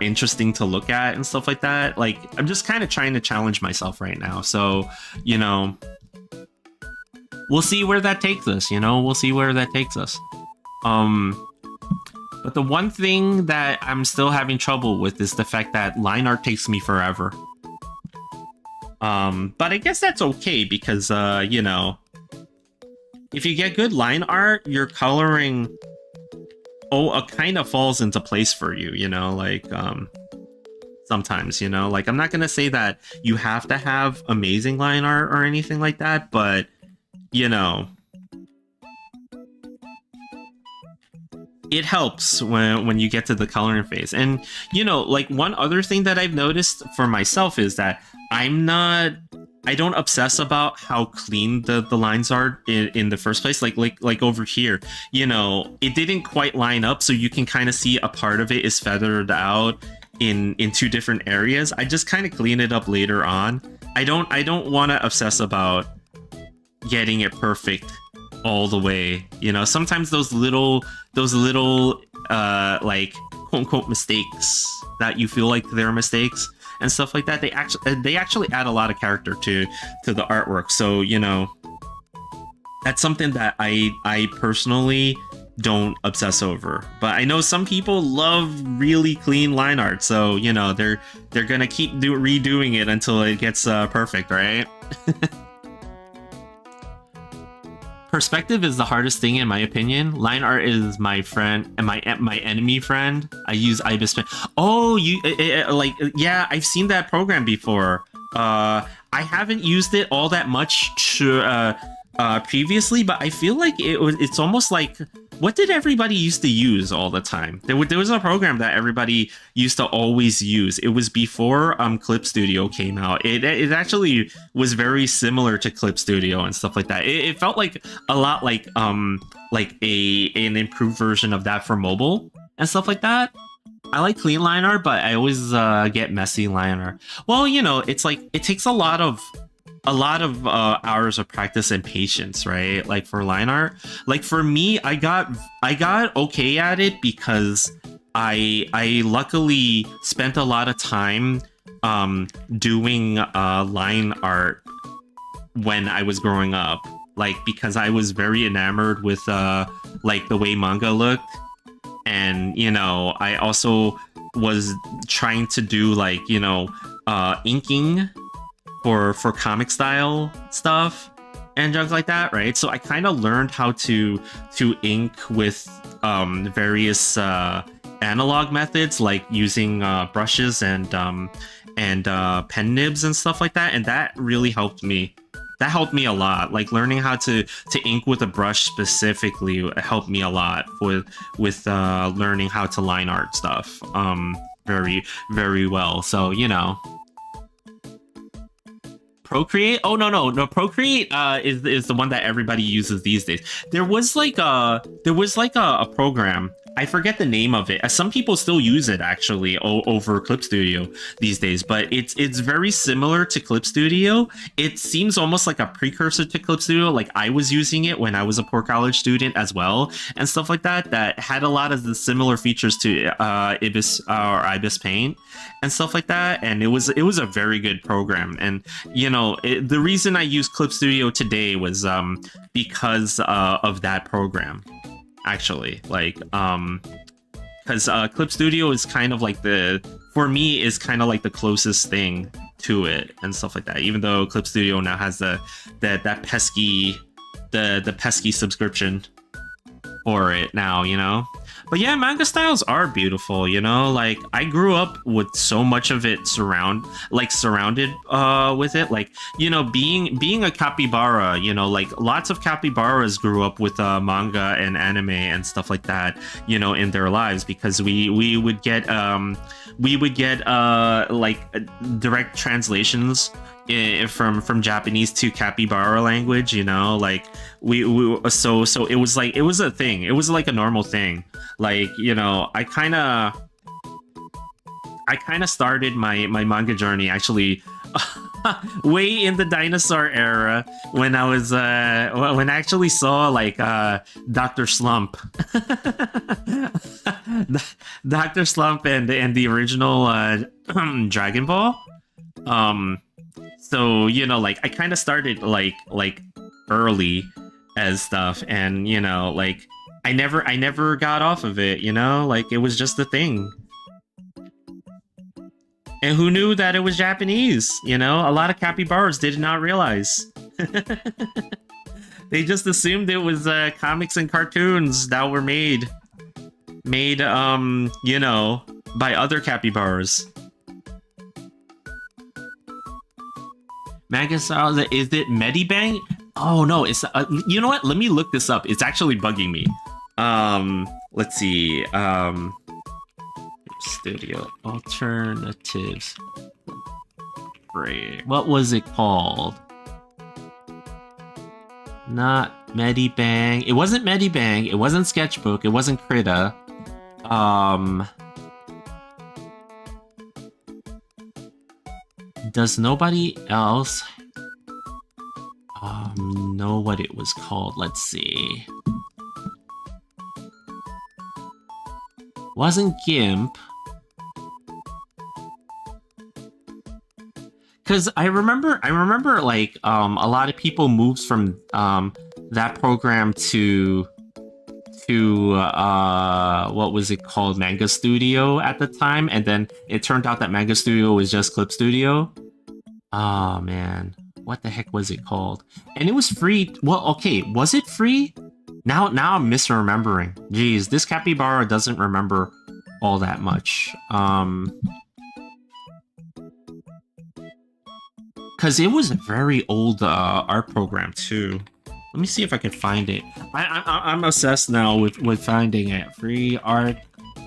interesting to look at and stuff like that. Like I'm just kind of trying to challenge myself right now. So, you know, we'll see where that takes us, you know, we'll see where that takes us. But the one thing that I'm still having trouble with is the fact that line art takes me forever. But I guess that's okay because, you know, if you get good line art, your coloring, kind of falls into place for you, you know, like, sometimes, you know, like, I'm not gonna say that you have to have amazing line art or anything like that, but, you know, it helps when you get to the coloring phase. And, you know, like, one other thing that I've noticed for myself is that I don't obsess about how clean the lines are in the first place. Like over here, you know, it didn't quite line up, so you can kind of see a part of it is feathered out in two different areas. I just kind of clean it up later on. I don't want to obsess about getting it perfect all the way. You know, sometimes those little like quote unquote mistakes that you feel like they're mistakes and stuff like that, they actually add a lot of character to the artwork. So, you know, that's something that I personally don't obsess over. But I know some people love really clean line art, so, you know, they're gonna keep redoing it until it gets perfect, right? Perspective is the hardest thing in my opinion. Line art is my friend and my enemy friend. I use Ibis Pen. Oh, you like, yeah, I've seen that program before. I haven't used it all that much previously, but I feel like it's almost like, what did everybody used to use all the time? There was a program that everybody used to always use. It was before Clip Studio came out. It actually was very similar to Clip Studio and stuff like that. It felt like a lot like an improved version of that for mobile and stuff like that. I like clean line art, but I always get messy line art. Well, you know, it's like it takes a lot of hours of practice and patience, right? Like for line art, like for me, I got okay at it because I luckily spent a lot of time doing line art when I was growing up, like because I was very enamored with like the way manga looked. And, you know, I also was trying to do like, you know, inking for comic style stuff and junk like that, right? So I kind of learned how to ink with various analog methods, like using brushes and pen nibs and stuff like that, and that really helped me. That helped me a lot. Like learning how to ink with a brush specifically helped me a lot with learning how to line art stuff very, very well. So, you know. Procreate? Oh no! Procreate is the one that everybody uses these days. There was like a program I forget the name of it. Some people still use it actually over Clip Studio these days, but it's very similar to Clip Studio. It seems almost like a precursor to Clip Studio. Like I was using it when I was a poor college student as well, and stuff like that. That had a lot of the similar features to Ibis or Ibis Paint and stuff like that. And it was a very good program. And the reason I use Clip Studio today was because of that program. Actually, like because Clip Studio is kind of like for me is kind of like the closest thing to it and stuff like that, even though Clip Studio now has that pesky subscription for it now. But yeah, manga styles are beautiful, like I grew up with so much of it surrounded with it, like, being a capybara, like lots of capybaras grew up with manga and anime and stuff like that, in their lives, because we would get like direct translations from Japanese to capybara language, like so it was a thing. It was like a normal thing. Like, I kind of started my manga journey actually way in the dinosaur era when I was when I actually saw like Dr. Slump. Dr. Slump and the original Dragon Ball. So, like I kind of started like early as stuff, and like I never got off of it, like it was just a thing. And who knew that it was Japanese? A lot of capybaras did not realize. They just assumed it was comics and cartoons that were made by other capybaras. Manga style, is it Medibang? Oh no, it's you know what? Let me look this up. It's actually bugging me. Let's see. Studio alternatives. What was it called? Not Medibang. It wasn't Medibang. It wasn't Sketchbook. It wasn't Krita. Does nobody else know what it was called? Let's see. Wasn't GIMP. Because I remember like a lot of people moved from that program to what was it called, Manga Studio at the time, and then it turned out that Manga Studio was just Clip Studio. Oh man, what the heck was it called? And it was free. Well, okay, was it free? Now I'm misremembering. Jeez, this capybara doesn't remember all that much. Because it was a very old art program too. Let me see if I can find it. I'm obsessed now with finding it. Free art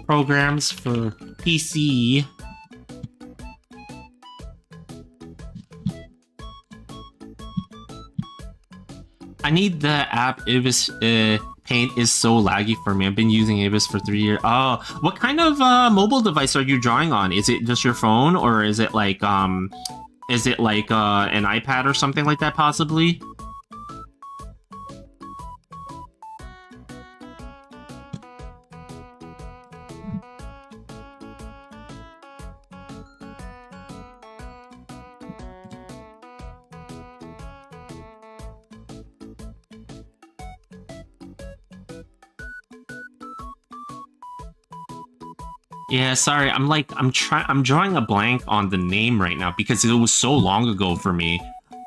programs for PC. I need the app. Ibis Paint is so laggy for me. I've been using Ibis for 3 years. Oh, what kind of mobile device are you drawing on? Is it just your phone, or is it like an iPad or something like that, possibly? Yeah, sorry. I'm drawing a blank on the name right now because it was so long ago for me.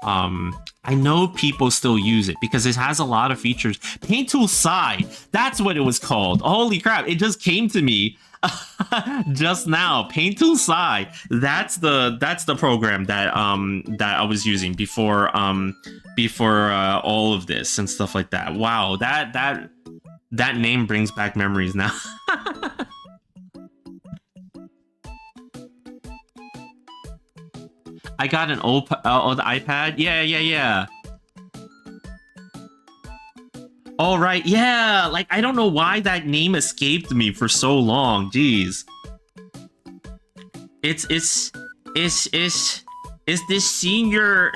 I know people still use it because it has a lot of features. Paint Tool Sai, that's what it was called. Holy crap, it just came to me just now. Paint Tool Sai, that's the program that I was using before all of this and stuff like that. Wow, that name brings back memories now. I got an old iPad. Yeah. All right, yeah. Like I don't know why that name escaped me for so long. Jeez. It's this senior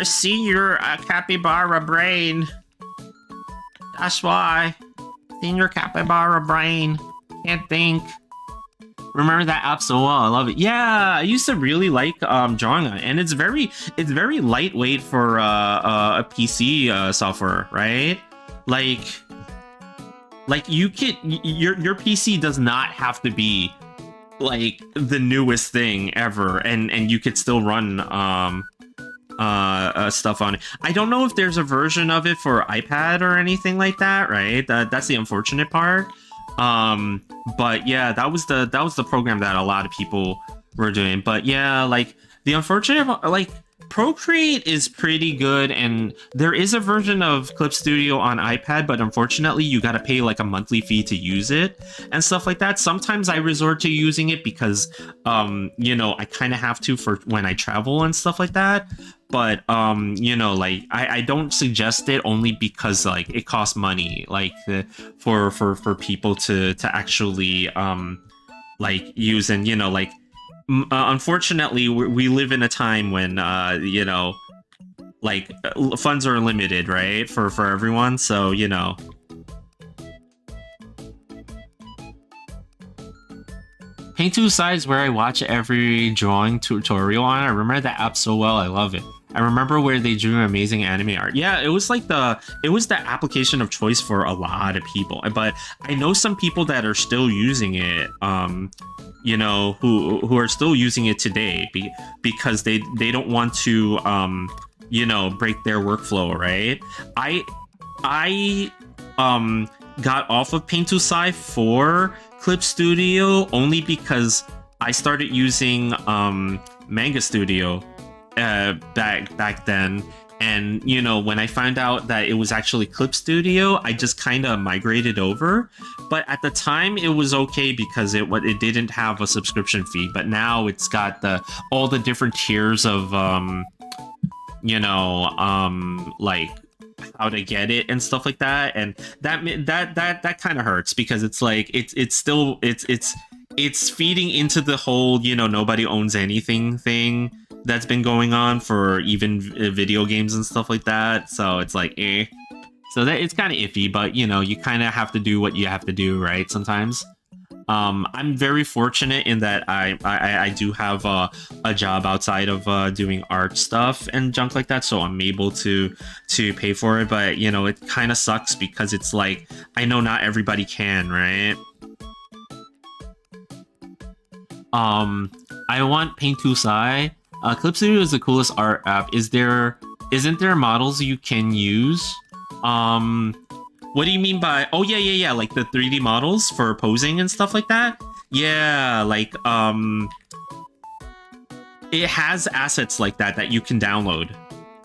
capybara brain. That's why. Senior capybara brain. Can't think. Remember that app so well. I love it. Yeah, I used to really like drawing on it, and it's very lightweight for a PC software, right? Like you could your PC does not have to be like the newest thing ever, and you could still run stuff on it. I don't know if there's a version of it for iPad or anything like that, right? That's the unfortunate part. But yeah, that was the program that a lot of people were doing. But yeah, like the unfortunate, like Procreate is pretty good, and there is a version of Clip Studio on iPad, but unfortunately you gotta pay like a monthly fee to use it and stuff like that. Sometimes I resort to using it because you know, I kind of have to for when I travel and stuff like that. But you know, like I don't suggest it only because like it costs money, like for people to actually like use, and you know, like unfortunately we live in a time when you know, like funds are limited, right, for everyone, so you know. Paint Two Sides, where I watch every drawing tutorial on. I remember that app so well. I love it. I remember where they drew amazing anime art. Yeah, it was like the application of choice for a lot of people. But I know some people that are still using it. You know, who are still using it today because they don't want to you know, break their workflow, right? I got off of Paint to Sci for Clip Studio only because I started using Manga Studio back then, and you know, when I found out that it was actually Clip Studio, I just kind of migrated over. But at the time it was okay because it didn't have a subscription fee, but now it's got all the different tiers of you know, like how to get it and stuff like that, and that kind of hurts because it's like it's still feeding into the whole, you know, nobody owns anything thing that's been going on for even video games and stuff like that. So it's like so that it's kind of iffy, but you know, you kind of have to do what you have to do, right, sometimes. I'm very fortunate in that I do have a job outside of doing art stuff and junk like that, so I'm able to pay for it. But you know, it kind of sucks because it's like I know not everybody can, right? I want Paint to Sci. Clip Studio is the coolest art app. Isn't there models you can use? What do you mean by... Oh, yeah, like the 3D models for posing and stuff like that? Yeah, like, it has assets like that you can download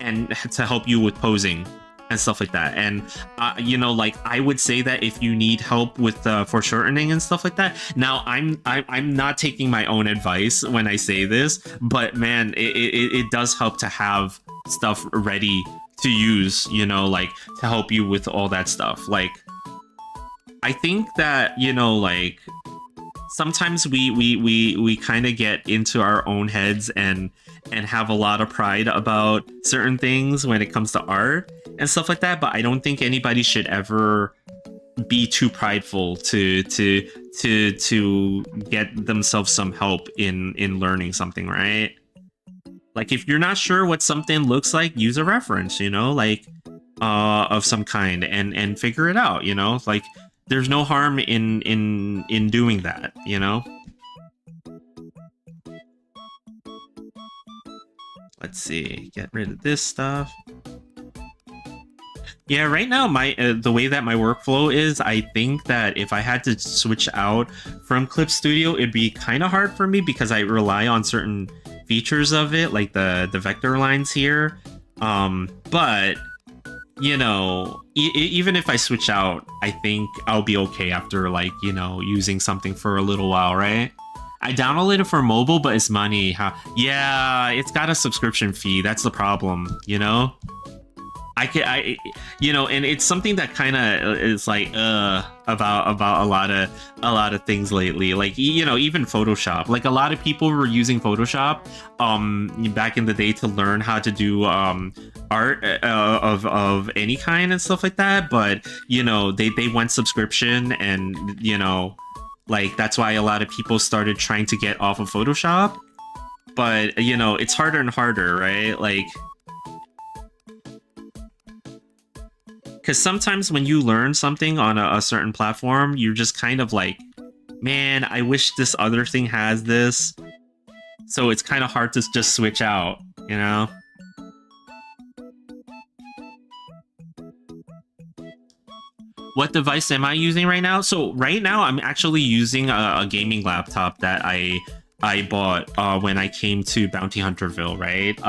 and to help you with posing and stuff like that. And, you know, like, I would say that if you need help with foreshortening and stuff like that... Now, I'm not taking my own advice when I say this, but, man, it does help to have stuff ready to use, you know, like to help you with all that stuff. Like, I think that, you know, like sometimes we kind of get into our own heads and have a lot of pride about certain things when it comes to art and stuff like that. But I don't think anybody should ever be too prideful to get themselves some help in learning something, right? Like, if you're not sure what something looks like, use a reference, you know, like, of some kind, and figure it out, you know? Like, there's no harm in doing that, you know? Let's see, get rid of this stuff. Yeah, right now, the way that my workflow is, I think that if I had to switch out from Clip Studio, it'd be kind of hard for me because I rely on certain features of it, like the vector lines here. But you know, even if I switch out, I think I'll be okay after, like, you know, using something for a little while, right? I downloaded it for mobile, but it's money. Yeah, it's got a subscription fee. That's the problem, you know? and it's something that kind of is like about a lot of things lately. Like even Photoshop. Like a lot of people were using Photoshop back in the day to learn how to do art of any kind and stuff like that. But they went subscription, and like that's why a lot of people started trying to get off of Photoshop. But it's harder and harder, right? Like, because sometimes when you learn something on a certain platform, you're just kind of like, man, I wish this other thing has this. So it's kind of hard to just switch out, What device am I using right now? So right now I'm actually using a gaming laptop that I bought when I came to Bounty Hunterville, right?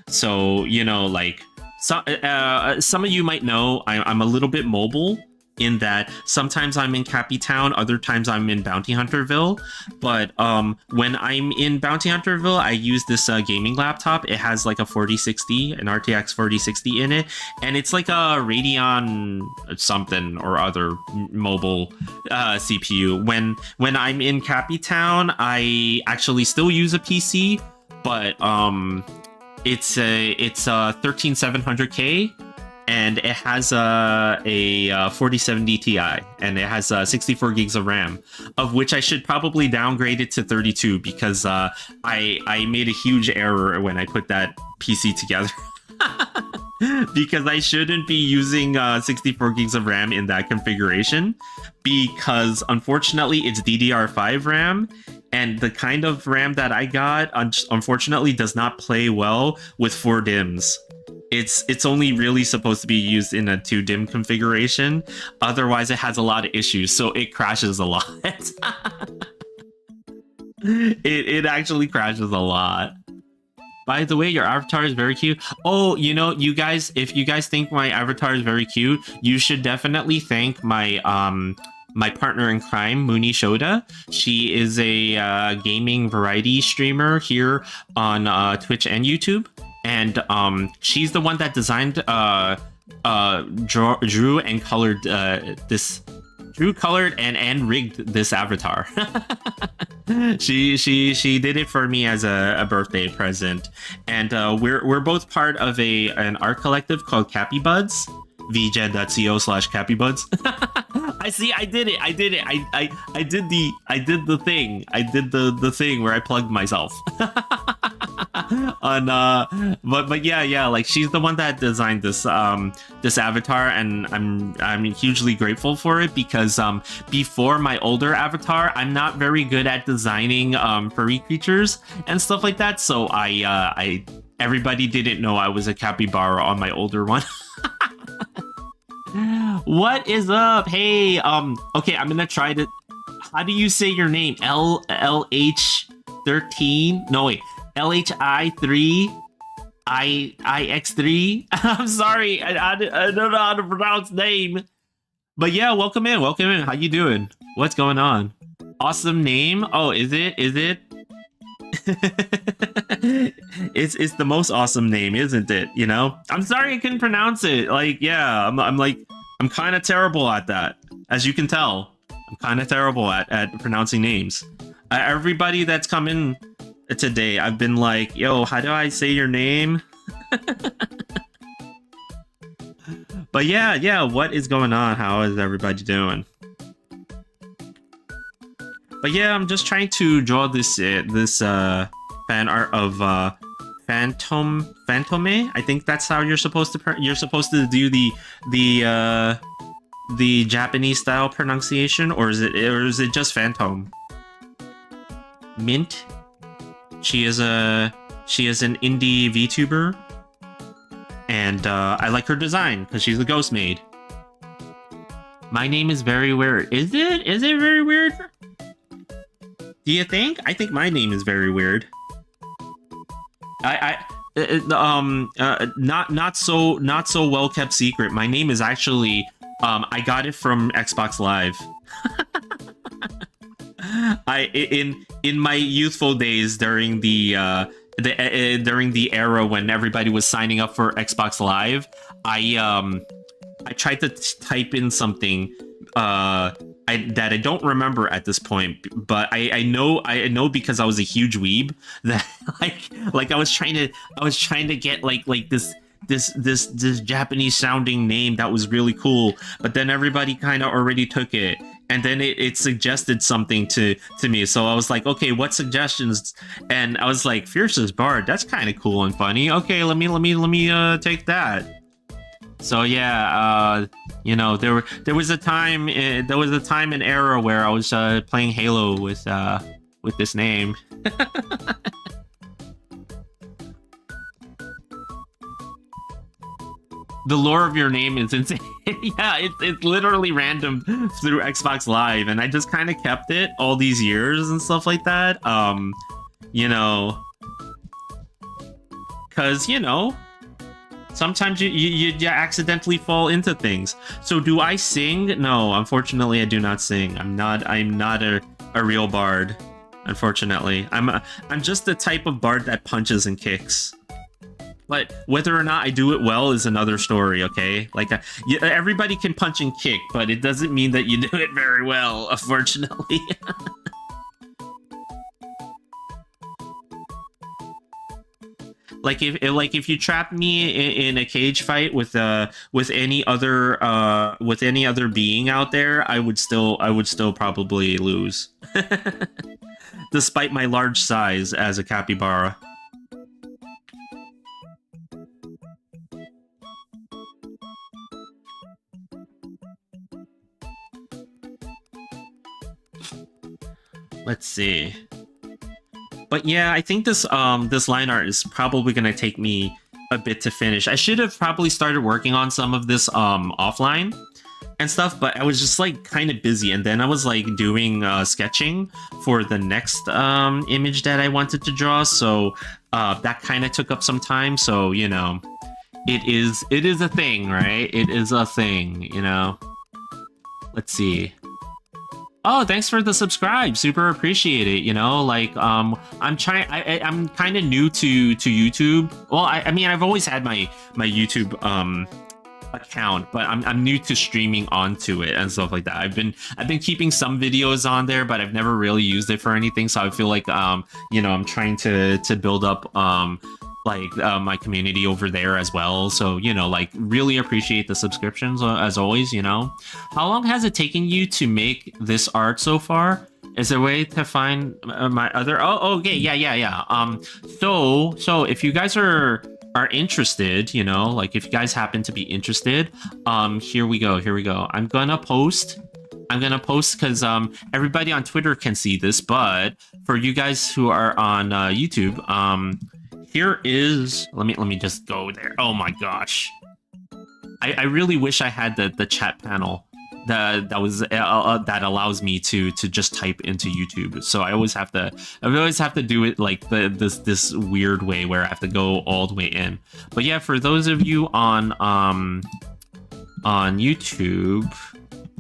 So like some of you might know I'm a little bit mobile in that sometimes I'm in Cappy Town, other times I'm in Bounty Hunterville. But when I'm in Bounty Hunterville, I use this gaming laptop. It has like a 4060, an RTX 4060 in it, and it's like a Radeon something or other mobile CPU. When I'm in Cappy Town, I actually still use a PC, but it's a 13700K, and it has a 4070 Ti, and it has 64 gigs of RAM, of which I should probably downgrade it to 32 because I made a huge error when I put that PC together. Because I shouldn't be using 64 gigs of RAM in that configuration, because unfortunately it's DDR5 RAM, and the kind of RAM that I got unfortunately does not play well with 4 DIMMs. It's only really supposed to be used in a 2 DIMM configuration. Otherwise, it has a lot of issues, so it crashes a lot. It actually crashes a lot. By the way, your avatar is very cute. Oh, you guys, if you guys think my avatar is very cute, you should definitely thank my my partner in crime, Mooney Shoda. She is a gaming variety streamer here on Twitch and YouTube. And she's the one that designed, drew and colored and rigged this avatar. She did it for me as a birthday present, and we're both part of an art collective called Cappy Buds. vgen.co/cappybuds. I see. I did it. I did the thing. I did the thing where I plugged myself. But yeah, like she's the one that designed this this avatar, and I'm hugely grateful for it, because before my older avatar, I'm not very good at designing furry creatures and stuff like that. So I everybody didn't know I was a capybara on my older one. What is up? Hey, okay, I'm gonna try to. How do you say your name? LH13? No, wait. LHI3? IX3? I'm sorry, I don't know how to pronounce name. But yeah, welcome in. How you doing? What's going on? Awesome name? Oh, is it? It's the most awesome name, isn't it? I'm sorry I couldn't pronounce it. Like, yeah, I'm kind of terrible at that, as you can tell. I'm kind of terrible at pronouncing names. Everybody that's come in today, I've been like, yo, how do I say your name? But yeah, what is going on? How is everybody doing? But yeah, I'm just trying to draw this fan art of Fantome. I think that's how you're supposed to do the Japanese style pronunciation, or is it just Fantome? Mint. She is an indie VTuber, and I like her design because she's a ghost maid. My name is very weird. Is it? Is it very weird? Do you think? I think my name is very weird. Not so well kept secret. My name is actually I got it from Xbox Live. In my youthful days during the during the era when everybody was signing up for Xbox Live, I tried to type in something that I don't remember at this point, but I know because I was a huge weeb that like I was trying to get like this Japanese sounding name that was really cool, but then everybody kind of already took it, and then it suggested something to me, so I was like, okay, what suggestions? And I was like, Fiercest Bard, that's kind of cool and funny. Okay, let me take that. So yeah, you know, there was a time and era where I was playing Halo with this name. The lore of your name is insane. Yeah, it's literally random through Xbox Live, and I just kind of kept it all these years and stuff like that. You know, because you know, sometimes you accidentally fall into things. So do I sing? No, unfortunately, I do not sing. I'm not a real bard. Unfortunately, I'm just the type of bard that punches and kicks. But whether or not I do it well is another story, okay? Like, everybody can punch and kick, but it doesn't mean that you do it very well, unfortunately. Like if you trap me in a cage fight with any other being out there, I would still probably lose, despite my large size as a capybara. Let's see. But yeah, I think this line art is probably gonna take me a bit to finish. I should have probably started working on some of this offline and stuff, but I was just like kind of busy, and then I was like doing sketching for the next image that I wanted to draw, so that kind of took up some time. So you know, it is a thing, right? It is a thing, you know. Let's see. Oh, thanks for the subscribe. Super appreciate it. You know, like I'm kind of new to YouTube. Well, I mean, I've always had my YouTube account, but I'm new to streaming onto it and stuff like that. I've been keeping some videos on there, but I've never really used it for anything. So I feel like you know, I'm trying to build up my community over there as well. So, you know, like, really appreciate the subscriptions as always, you know. How long has it taken you to make this art so far? Is there a way to find my other... Oh, okay, yeah. So if you guys are interested, you know, like, if you guys happen to be interested, here we go. I'm gonna post because everybody on Twitter can see this, but for you guys who are on YouTube, here is, let me just go there. Oh my gosh, I really wish I had the chat panel that allows me to just type into YouTube. So I always have to do it like this weird way where I have to go all the way in. But yeah, for those of you on YouTube,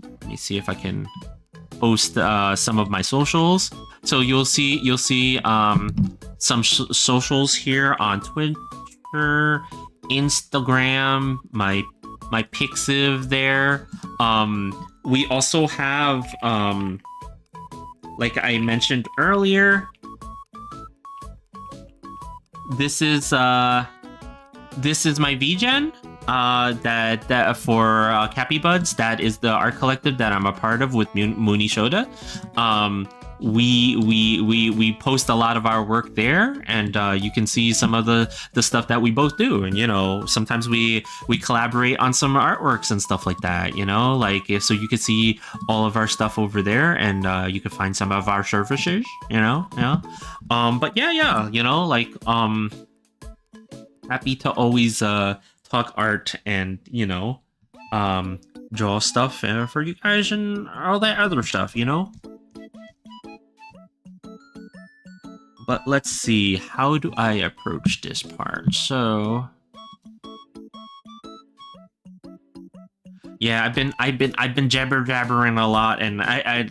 let me see if I can post some of my socials. So you'll see some socials here on Twitter, Instagram, my Pixiv there. We also have, like I mentioned earlier, this is my VGen. That for Cappybuds, that is the art collective that I'm a part of with Mooney Shoda. We post a lot of our work there, and you can see some of the stuff that we both do. And you know, sometimes we collaborate on some artworks and stuff like that, you know, like so you can see all of our stuff over there, and you can find some of our services, you know. But yeah, you know, like happy to always talk art and, you know, draw stuff for you guys and all that other stuff, you know. But let's see, how do I approach this part? So yeah, I've been jabbering a lot, and I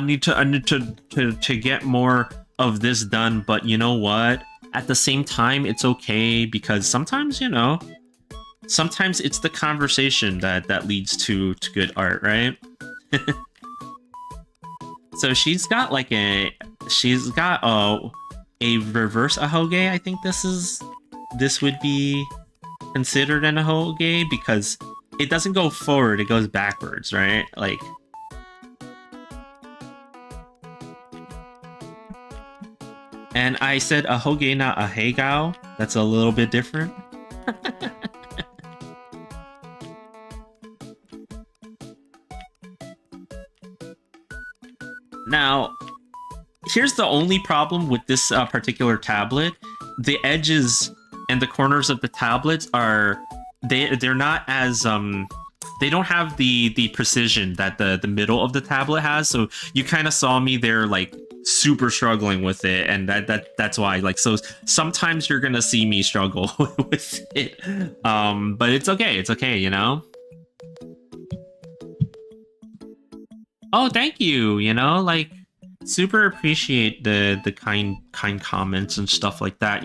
need to get more of this done. But you know what? at the same time, it's okay because sometimes, sometimes it's the conversation that leads to good art, right? So she's got a reverse ahoge. I think this would be considered an ahoge because it doesn't go forward, it goes backwards, right? Like, and I said ahoge, not ahegao. That's a little bit different. Now, here's the only problem with this particular tablet. The edges and the corners of the tablets they're not as they don't have the precision that the middle of the tablet has. So you kind of saw me there like super struggling with it, and that's why, like, so sometimes you're gonna see me struggle with it. But it's okay, Oh, thank you. Like, super appreciate the kind comments and stuff like that.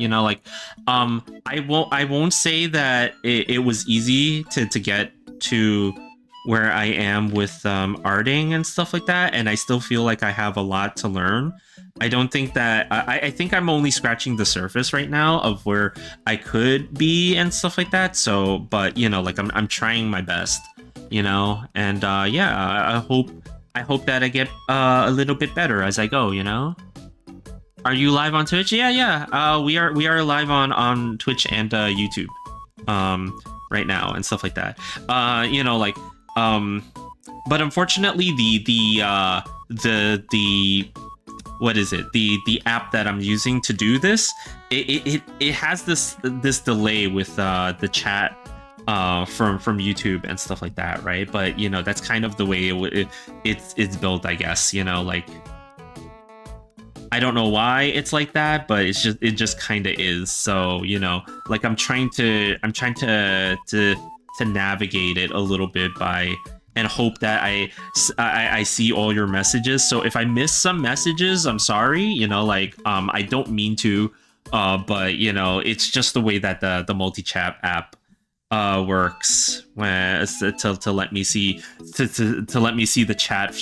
I won't say that it was easy to get to where I am with arting and stuff like that, and I still feel like I have a lot to learn. I don't think that I think I'm only scratching the surface right now of where I could be and stuff like that. So, but like I'm trying my best, and yeah, I hope that I get a little bit better as I go, Are you live on Twitch? Yeah. We are live on Twitch and YouTube right now and stuff like that. But unfortunately the what is it? The app that I'm using to do this, it has this delay with the chat from YouTube and stuff like that, right? But that's kind of the way it's built, I guess. Like, I don't know why it's like that, but it just kind of is. So like I'm trying to navigate it a little bit and hope that I see all your messages. So if I miss some messages, I'm sorry. I don't mean to, but it's just the way that the multi-chat app works to let me see to let me see the chat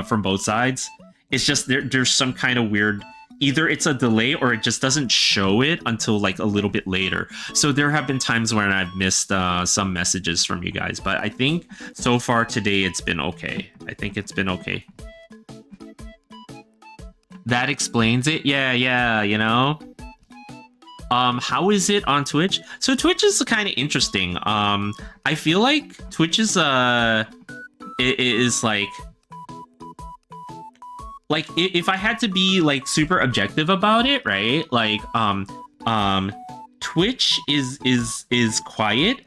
from both sides. It's just there's some kind of weird, either it's a delay or it just doesn't show it until like a little bit later. So there have been times when I've missed some messages from you guys, but I think so far today it's been okay. I think it's been okay. That explains it. Yeah. How is it on Twitch? So Twitch is kind of interesting. I feel like Twitch is like if I had to be like super objective about it, right? Like Twitch is quiet.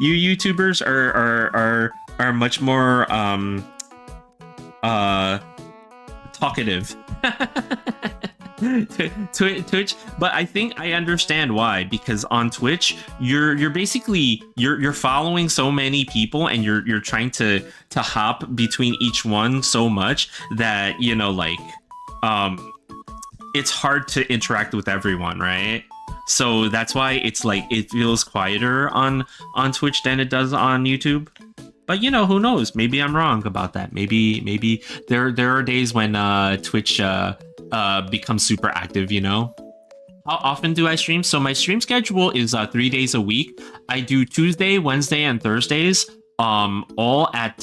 You YouTubers are much more talkative. Twitch, but I think I understand why, because on Twitch you're basically you're following so many people and you're trying to hop between each one so much that it's hard to interact with everyone, right? So that's why it's like it feels quieter on Twitch than it does on YouTube. But who knows? Maybe I'm wrong about that. Maybe there are days when Twitch becomes super active. How often do I stream? So my stream schedule is 3 days a week. I do Tuesday, Wednesday, and Thursdays, all at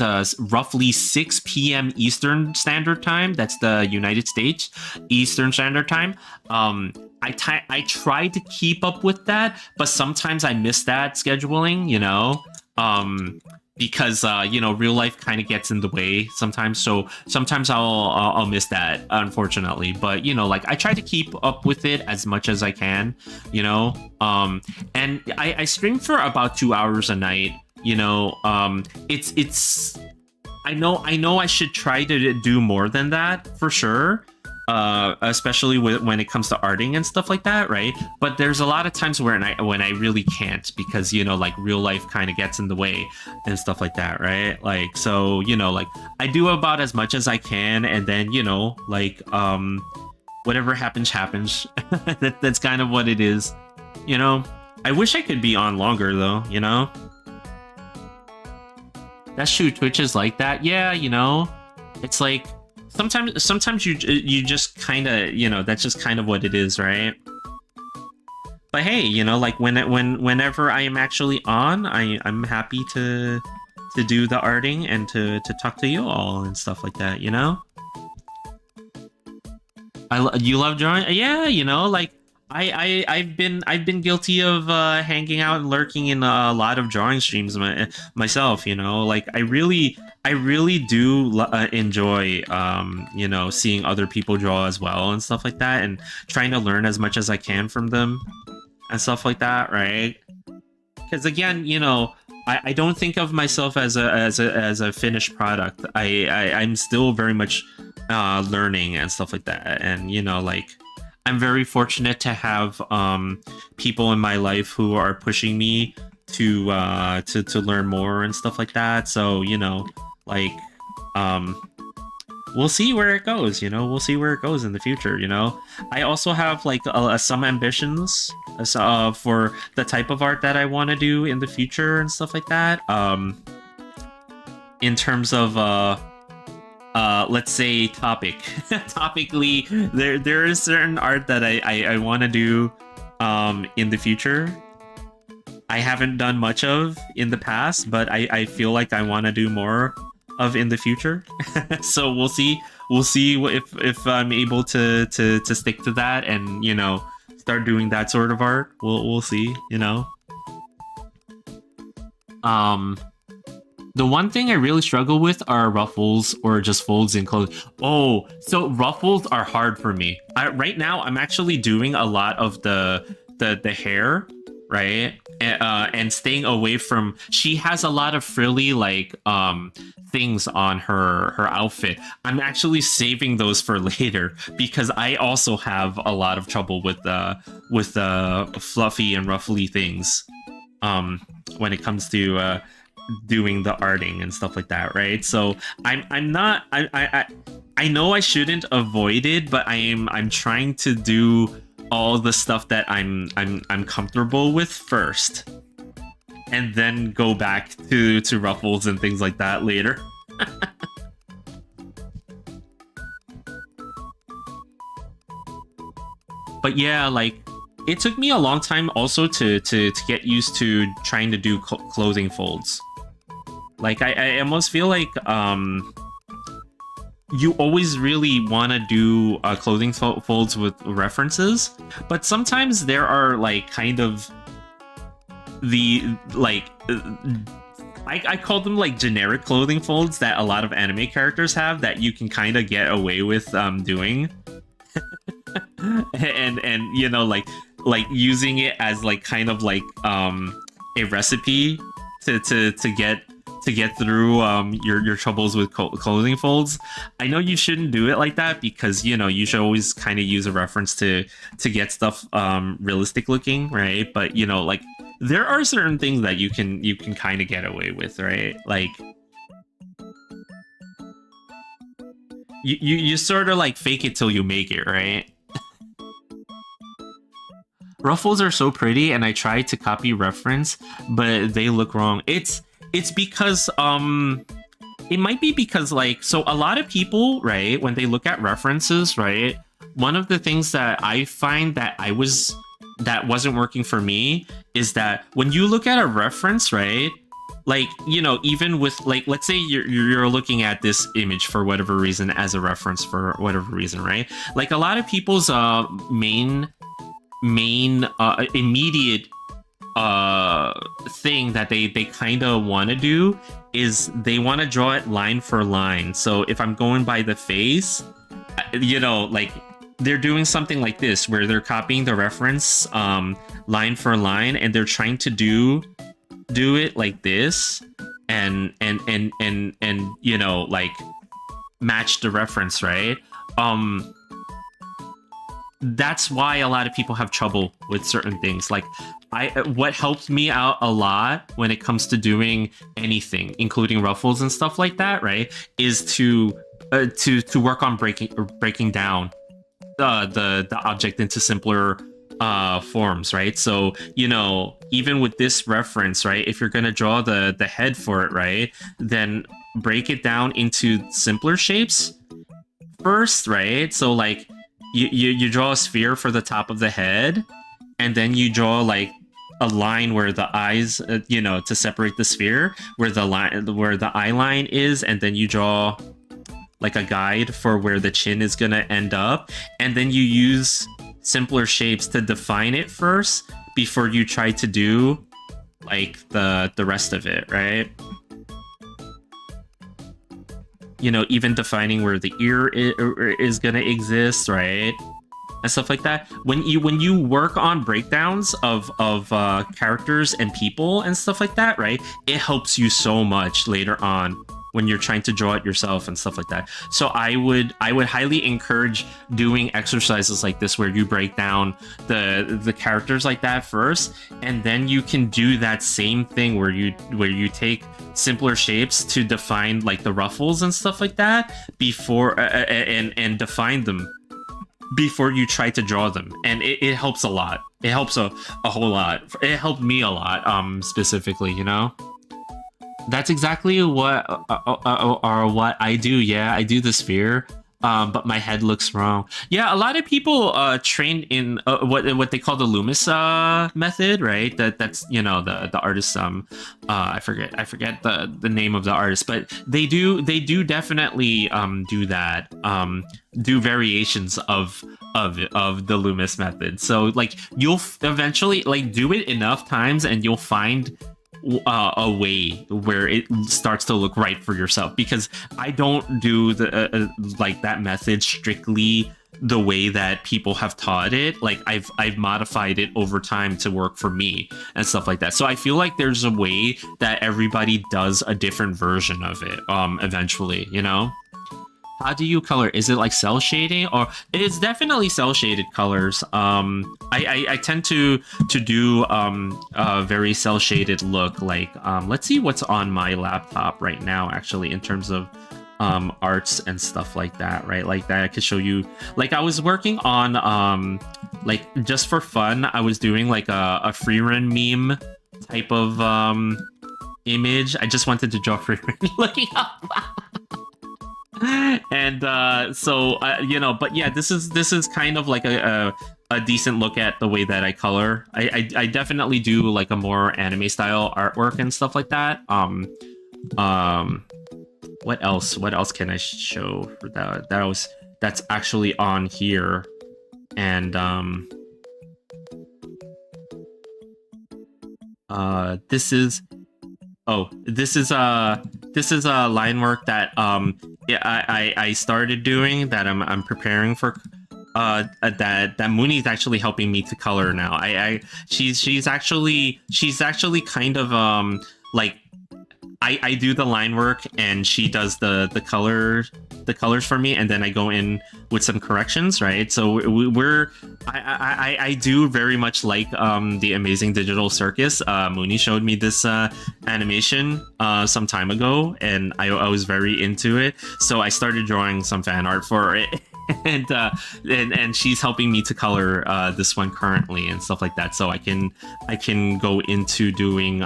roughly 6 p.m. Eastern Standard Time. That's the United States Eastern Standard Time. I try to keep up with that, but sometimes I miss that scheduling, because real life kind of gets in the way sometimes. So sometimes I'll miss that, unfortunately. But like I try to keep up with it as much as I can, and I stream for about 2 hours a night. It's I know I should try to do more than that for sure. Especially when it comes to arting and stuff like that, right? But there's a lot of times when I really can't, because like real life kind of gets in the way and stuff like that, right? Like, so like I do about as much as I can, and then whatever happens happens. That's kind of what it is, you know. I wish I could be on longer though, you know. That's true. Twitch is like that. Yeah, you know, it's like sometimes you just kind of, you know, that's just kind of what it is, right? But hey, you know, like whenever I am actually on, I'm happy to do the arting and to talk to you all and stuff like that, you know. You love drawing, yeah, you know, like I've been guilty of hanging out and lurking in a lot of drawing streams myself, you know. Like I really do enjoy you know, seeing other people draw as well and stuff like that, and trying to learn as much as I can from them and stuff like that, right? Because again, you know, I don't think of myself as a finished product. I'm still very much learning and stuff like that, and you know, like I'm very fortunate to have people in my life who are pushing me to learn more and stuff like that. So you know, like we'll see where it goes, you know. We'll see where it goes in the future, you know. I also have like some ambitions for the type of art that I want to do in the future and stuff like that. In terms of let's say topically, there is certain art that I want to do in the future. I haven't done much of in the past, but I feel like I want to do more of in the future. So we'll see if I'm able to stick to that and, you know, start doing that sort of art. We'll see, you know. The one thing I really struggle with are ruffles or just folds in clothing. Oh, so ruffles are hard for me. Right now I'm actually doing a lot of the hair, right? And staying away from, she has a lot of frilly like things on her outfit. I'm actually saving those for later because I also have a lot of trouble with fluffy and ruffly things when it comes to doing the arting and stuff like that, right? So I'm not, I know I shouldn't avoid it, but I'm trying to do all the stuff that I'm comfortable with first, and then go back to ruffles and things like that later. But yeah, like it took me a long time also to get used to trying to do clothing folds. Like I almost feel like you always really want to do clothing folds with references, but sometimes there are like kind of the like I call them like generic clothing folds that a lot of anime characters have that you can kind of get away with doing. and you know, like using it as like kind of like a recipe to get through your troubles with clothing folds. I know you shouldn't do it like that because, you know, you should always kind of use a reference to get stuff realistic looking, right? But you know, like there are certain things that you can kind of get away with, right? Like you sort of like fake it till you make it, right? Ruffles are so pretty, and I tried to copy reference, but they look wrong. It's because it might be because like, so a lot of people, right, when they look at references, right, one of the things that I find that wasn't working for me is that when you look at a reference, right, like, you know, even with like, let's say you're looking at this image for whatever reason as a reference for whatever reason, right? Like a lot of people's main immediate thing that they kind of want to do is they want to draw it line for line. So if I'm going by the face, you know, like they're doing something like this where they're copying the reference line for line, and they're trying to do it like this and you know, like match the reference, right? That's why a lot of people have trouble with certain things. Like what helped me out a lot when it comes to doing anything, including ruffles and stuff like that, right, is to work on breaking down the object into simpler forms, right? So, you know, even with this reference, right, if you're gonna draw the head for it, right, then break it down into simpler shapes first, right? So like you draw a sphere for the top of the head, and then you draw like a line where the eyes, you know, to separate the sphere, where the eye line is, and then you draw like a guide for where the chin is gonna end up, and then you use simpler shapes to define it first before you try to do like the rest of it, right? You know, even defining where the ear is gonna exist, right? And stuff like that. When you work on breakdowns of characters and people and stuff like that, right? It helps you so much later on when you're trying to draw it yourself and stuff like that. So I would highly encourage doing exercises like this where you break down the characters like that first, and then you can do that same thing where you take simpler shapes to define like the ruffles and stuff like that before and define them before you try to draw them, and it helps a lot. It helps a whole lot. It helped me a lot, specifically, you know. That's exactly what what I do. Yeah, I do the sphere, but my head looks wrong. Yeah, a lot of people train in what they call the Loomis method, right? That's, you know, the artist. I forget the name of the artist, but they do definitely do that. Do variations of the Loomis method. So like you'll eventually like do it enough times, and you'll find a way where it starts to look right for yourself, because I don't do the like that method strictly the way that people have taught it. Like I've modified it over time to work for me and stuff like that. So I feel like there's a way that everybody does a different version of it eventually, you know. How do you color? Is it like cell shading, or it's definitely cell shaded colors? I tend to do a very cell shaded look. Like let's see what's on my laptop right now, actually, in terms of arts and stuff like that, right? Like that I could show you. Like I was working on like just for fun, I was doing like a free run meme type of image. I just wanted to draw free run looking up. And so you know, but yeah, this is kind of like a decent look at the way that I color. I definitely do like a more anime style artwork and stuff like that. What else can I show for that? That's actually on here. And this is a line work that I started doing, that I'm preparing for, that Mooney's actually helping me to color now. She's actually kind of like I do the line work and she does the colors for me, and then I go in with some corrections, right? So I do very much like the Amazing Digital Circus. Mooney showed me this animation some time ago, and I was very into it, so I started drawing some fan art for it. and she's helping me to color this one currently and stuff like that, so I can go into doing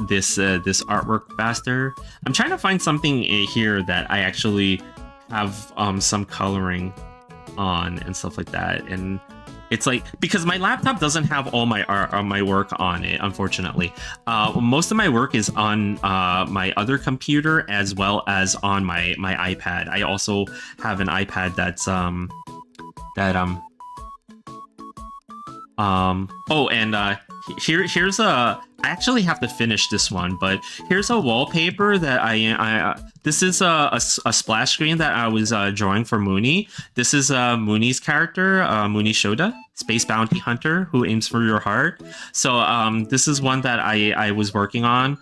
this artwork faster. I'm trying to find something here that I actually have some coloring on and stuff like that, and it's like, because my laptop doesn't have all my art or my work on it, unfortunately. Most of my work is on my other computer as well as on my iPad. I also have an iPad that's here's a, I actually have to finish this one, but here's a wallpaper that this is a splash screen that I was drawing for Mooney. This is Mooney's character, Mooney Shoda, space bounty hunter who aims for your heart. So this is one that I was working on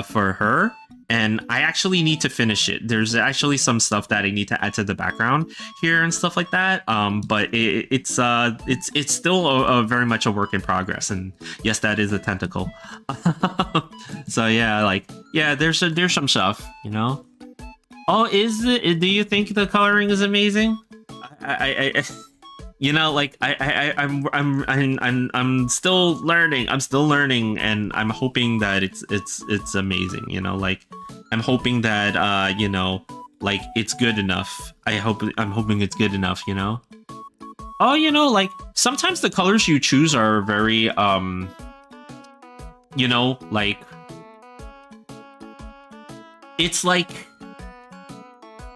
for her, and I actually need to finish it. There's actually some stuff that I need to add to the background here and stuff like that. But it's still a very much a work in progress. And yes, that is a tentacle. So yeah, like, yeah, there's some stuff, you know. Oh, is it? Do you think the coloring is amazing? I you know, like I'm still learning. I'm still learning, and I'm hoping that it's amazing. You know, like I'm hoping that you know, like it's good enough. I'm hoping it's good enough. You know. Oh, you know, like sometimes the colors you choose are very you know, like it's like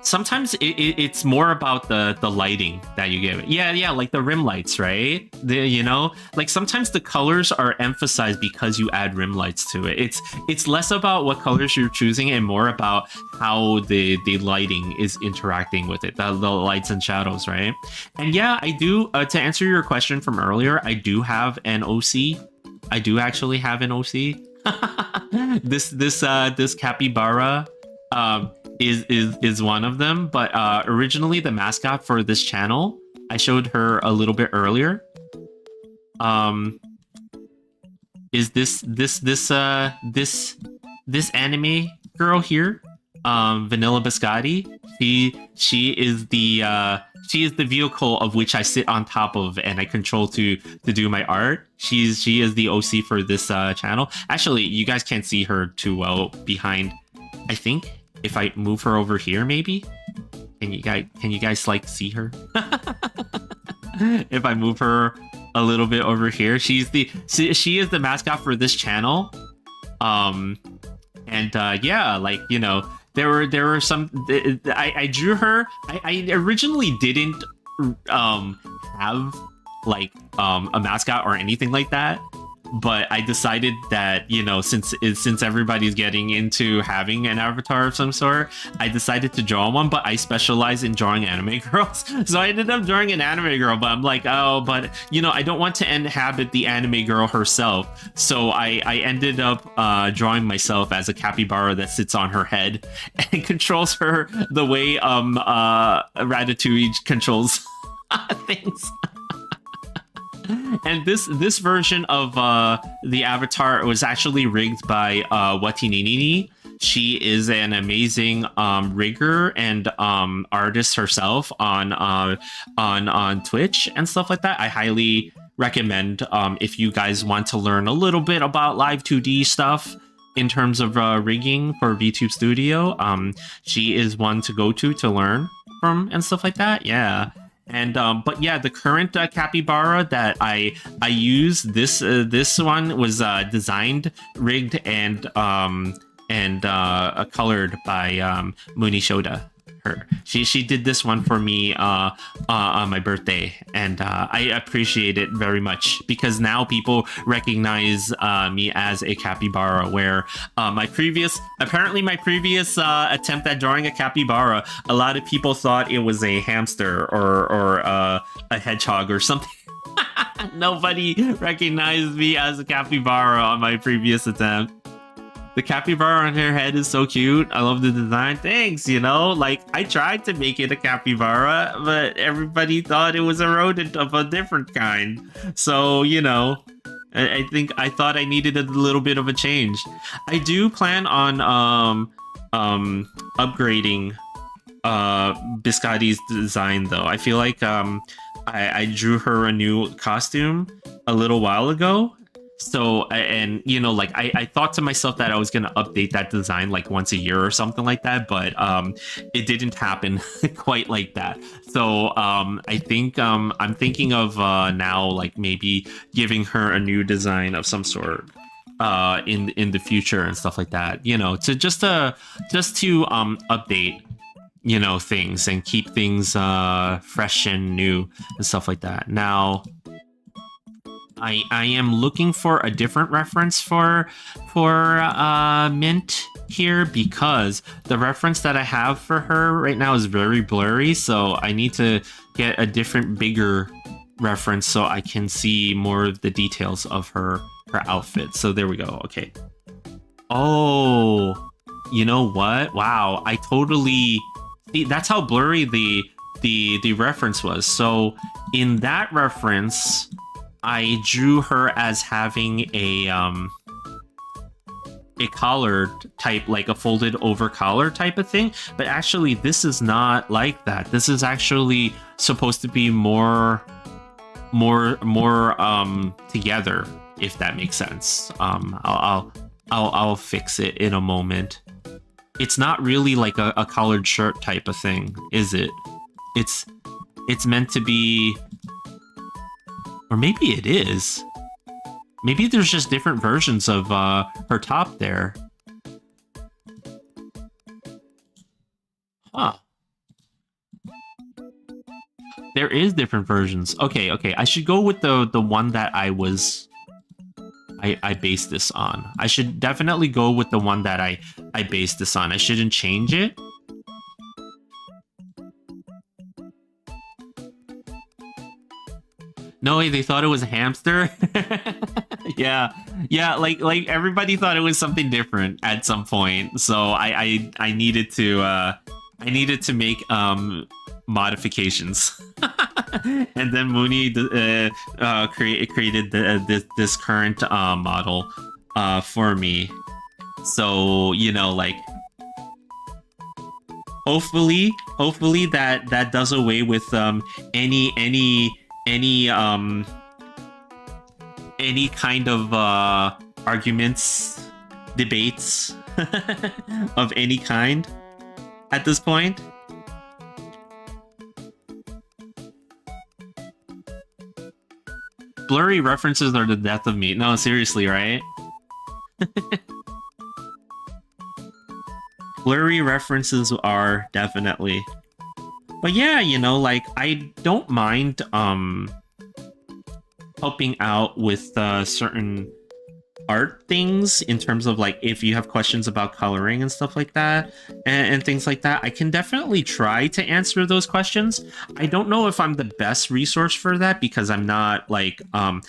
sometimes it's more about the lighting that you give it. Yeah, like the rim lights, right? You know, like sometimes the colors are emphasized because you add rim lights to it. It's less about what colors you're choosing and more about how the lighting is interacting with it, the lights and shadows, right? And yeah, I do. To answer your question from earlier, I do have an OC. I do actually have an OC. This capybara. Is one of them, but originally the mascot for this channel, I showed her a little bit earlier. Is this anime girl here, Vanilla Biscotti? She is the vehicle of which I sit on top of and I control to do my art. She is the OC for this channel. Actually, you guys can't see her too well behind. I think if I move her over here, maybe can you guys like see her? If I move her a little bit over here, she is the mascot for this channel. Yeah, like, you know, there were some. I drew her. I originally didn't have like a mascot or anything like that. But I decided that, you know, since everybody's getting into having an avatar of some sort, I decided to draw one, but I specialize in drawing anime girls. So I ended up drawing an anime girl, but I'm like, oh, but, you know, I don't want to inhabit the anime girl herself. So I ended up drawing myself as a capybara that sits on her head and controls her the way Ratatouille controls things. And this version of the avatar was actually rigged by Watininini. She is an amazing rigger and artist herself on Twitch and stuff like that. I highly recommend if you guys want to learn a little bit about live 2D stuff in terms of rigging for VTube Studio. She is one to go to learn from and stuff like that. Yeah. And but yeah, the current capybara that I use, this one was designed, rigged, and colored by Muni Shoda. She did this one for me on my birthday, and I appreciate it very much because now people recognize me as a capybara, where my previous attempt at drawing a capybara, a lot of people thought it was a hamster or a hedgehog or something. Nobody recognized me as a capybara on my previous attempt. The capybara on her head is so cute. I love the design. Thanks, you know? Like, I tried to make it a capybara, but everybody thought it was a rodent of a different kind. So, you know, I thought I needed a little bit of a change. I do plan on upgrading Biscotti's design, though. I feel like I drew her a new costume a little while ago. So, and you know, like I thought to myself that I was going to update that design like once a year or something like that, but it didn't happen quite like that. So I think I'm thinking of now like maybe giving her a new design of some sort in the future and stuff like that, you know, to just to update, you know, things and keep things fresh and new and stuff like that. Now, I am looking for a different reference for Mint here, because the reference that I have for her right now is very blurry, so I need to get a different, bigger reference so I can see more of the details of her outfit. So there we go. Okay. Oh, you know what? Wow, I totally see. That's how blurry the reference was. So in that reference, I drew her as having a a collar type, like a folded over collar type of thing. But actually, this is not like that. This is actually supposed to be more together, if that makes sense. I'll fix it in a moment. It's not really like a collared shirt type of thing, is it? It's meant to be, or maybe it is. Maybe there's just different versions of her top there. Huh. There is different versions. Okay. I should go with the one that I based this on. I should definitely go with the one that I based this on. I shouldn't change it. No way, they thought it was a hamster. yeah, like everybody thought it was something different at some point. So I needed to make modifications. And then Mooney created this current model for me. So, you know, like, hopefully that does away with any kind of arguments, debates of any kind at this point. Blurry references are the death of me. No, seriously, right? Blurry references are definitely. But yeah, you know, like, I don't mind helping out with certain art things in terms of, like, if you have questions about coloring and stuff like that and things like that. I can definitely try to answer those questions. I don't know if I'm the best resource for that because I'm not like I'm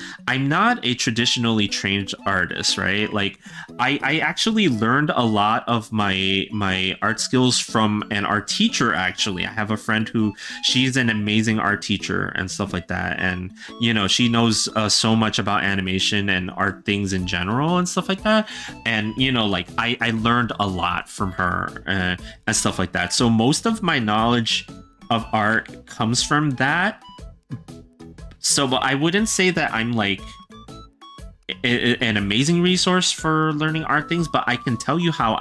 not a traditionally trained artist, right? Like, I actually learned a lot of my art skills from an art teacher. Actually, I have a friend who, she's an amazing art teacher and stuff like that, and you know, she knows so much about animation and art things in general and stuff like that. And you know, like, I learned a lot from her and stuff like that. So most of my knowledge of art comes from that. So, but I wouldn't say that I'm like an amazing resource for learning art things, but I can tell you how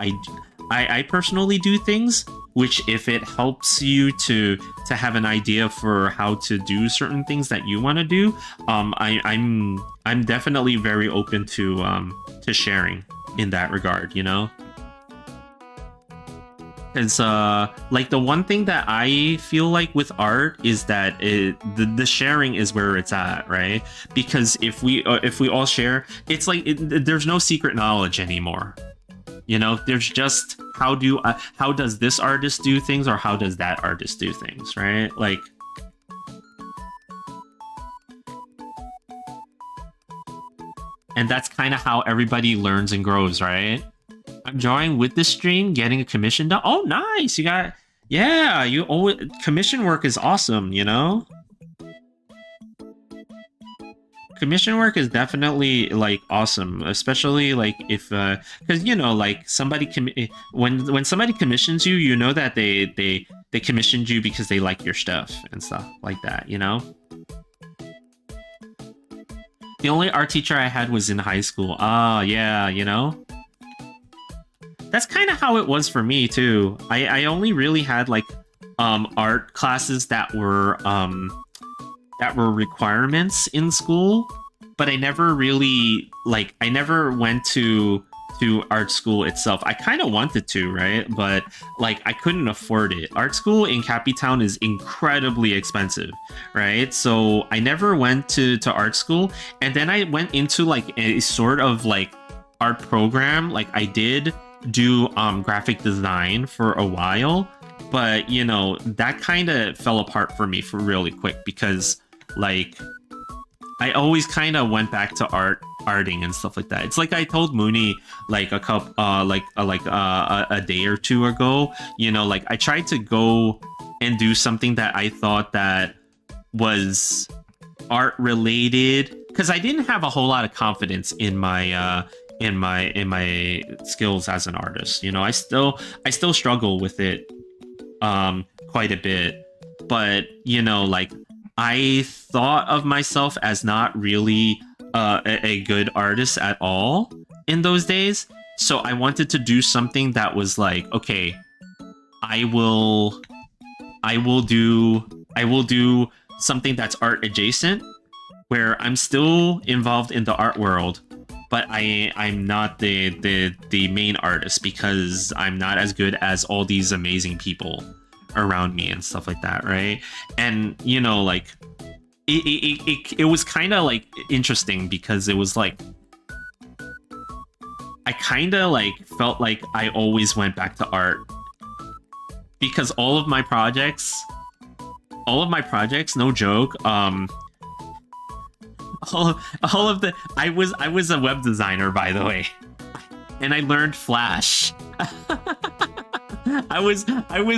I personally do things, which, if it helps you to have an idea for how to do certain things that you want to do, I'm definitely very open to sharing in that regard, you know? Because like, the one thing that I feel like with art is that the sharing is where it's at, right? Because if we all share, it's like there's no secret knowledge anymore. You know, there's just how does this artist do things, or how does that artist do things, right? Like, and that's kind of how everybody learns and grows, right? I'm drawing with this stream, getting a commission done. Oh, nice! You got, yeah. You always, commission work is awesome, you know. Commission work is definitely like awesome, especially like if because you know, like, somebody when somebody commissions you, you know that they commissioned you because they like your stuff and stuff like that, you know. The only art teacher I had was in high school. Yeah, you know. That's kind of how it was for me too. I only really had like art classes that were requirements in school, but I never really, like, I never went to art school itself. I kind of wanted to, right? But like, I couldn't afford it. Art school in Cappytown is incredibly expensive, right? So I never went to art school, and then I went into like a sort of like art program. Like, I did do graphic design for a while, but you know, that kind of fell apart for me for really quick, because like, I always kind of went back to arting and stuff like that. It's like I told Mooney like a day or two ago, you know, like, I tried to go and do something that I thought that was art related, because I didn't have a whole lot of confidence in my in my skills as an artist. You know, I still struggle with it quite a bit, but you know, like I thought of myself as not really a good artist at all in those days. So I wanted to do something that was like, okay, I will do something that's art adjacent, where I'm still involved in the art world, but I'm not the main artist because I'm not as good as all these amazing people around me and stuff like that, right? And you know, like it was kind of like interesting because it was like I kind of like felt like I always went back to art because all of my projects, no joke, all of the I was a web designer, by the way, and I learned Flash. I was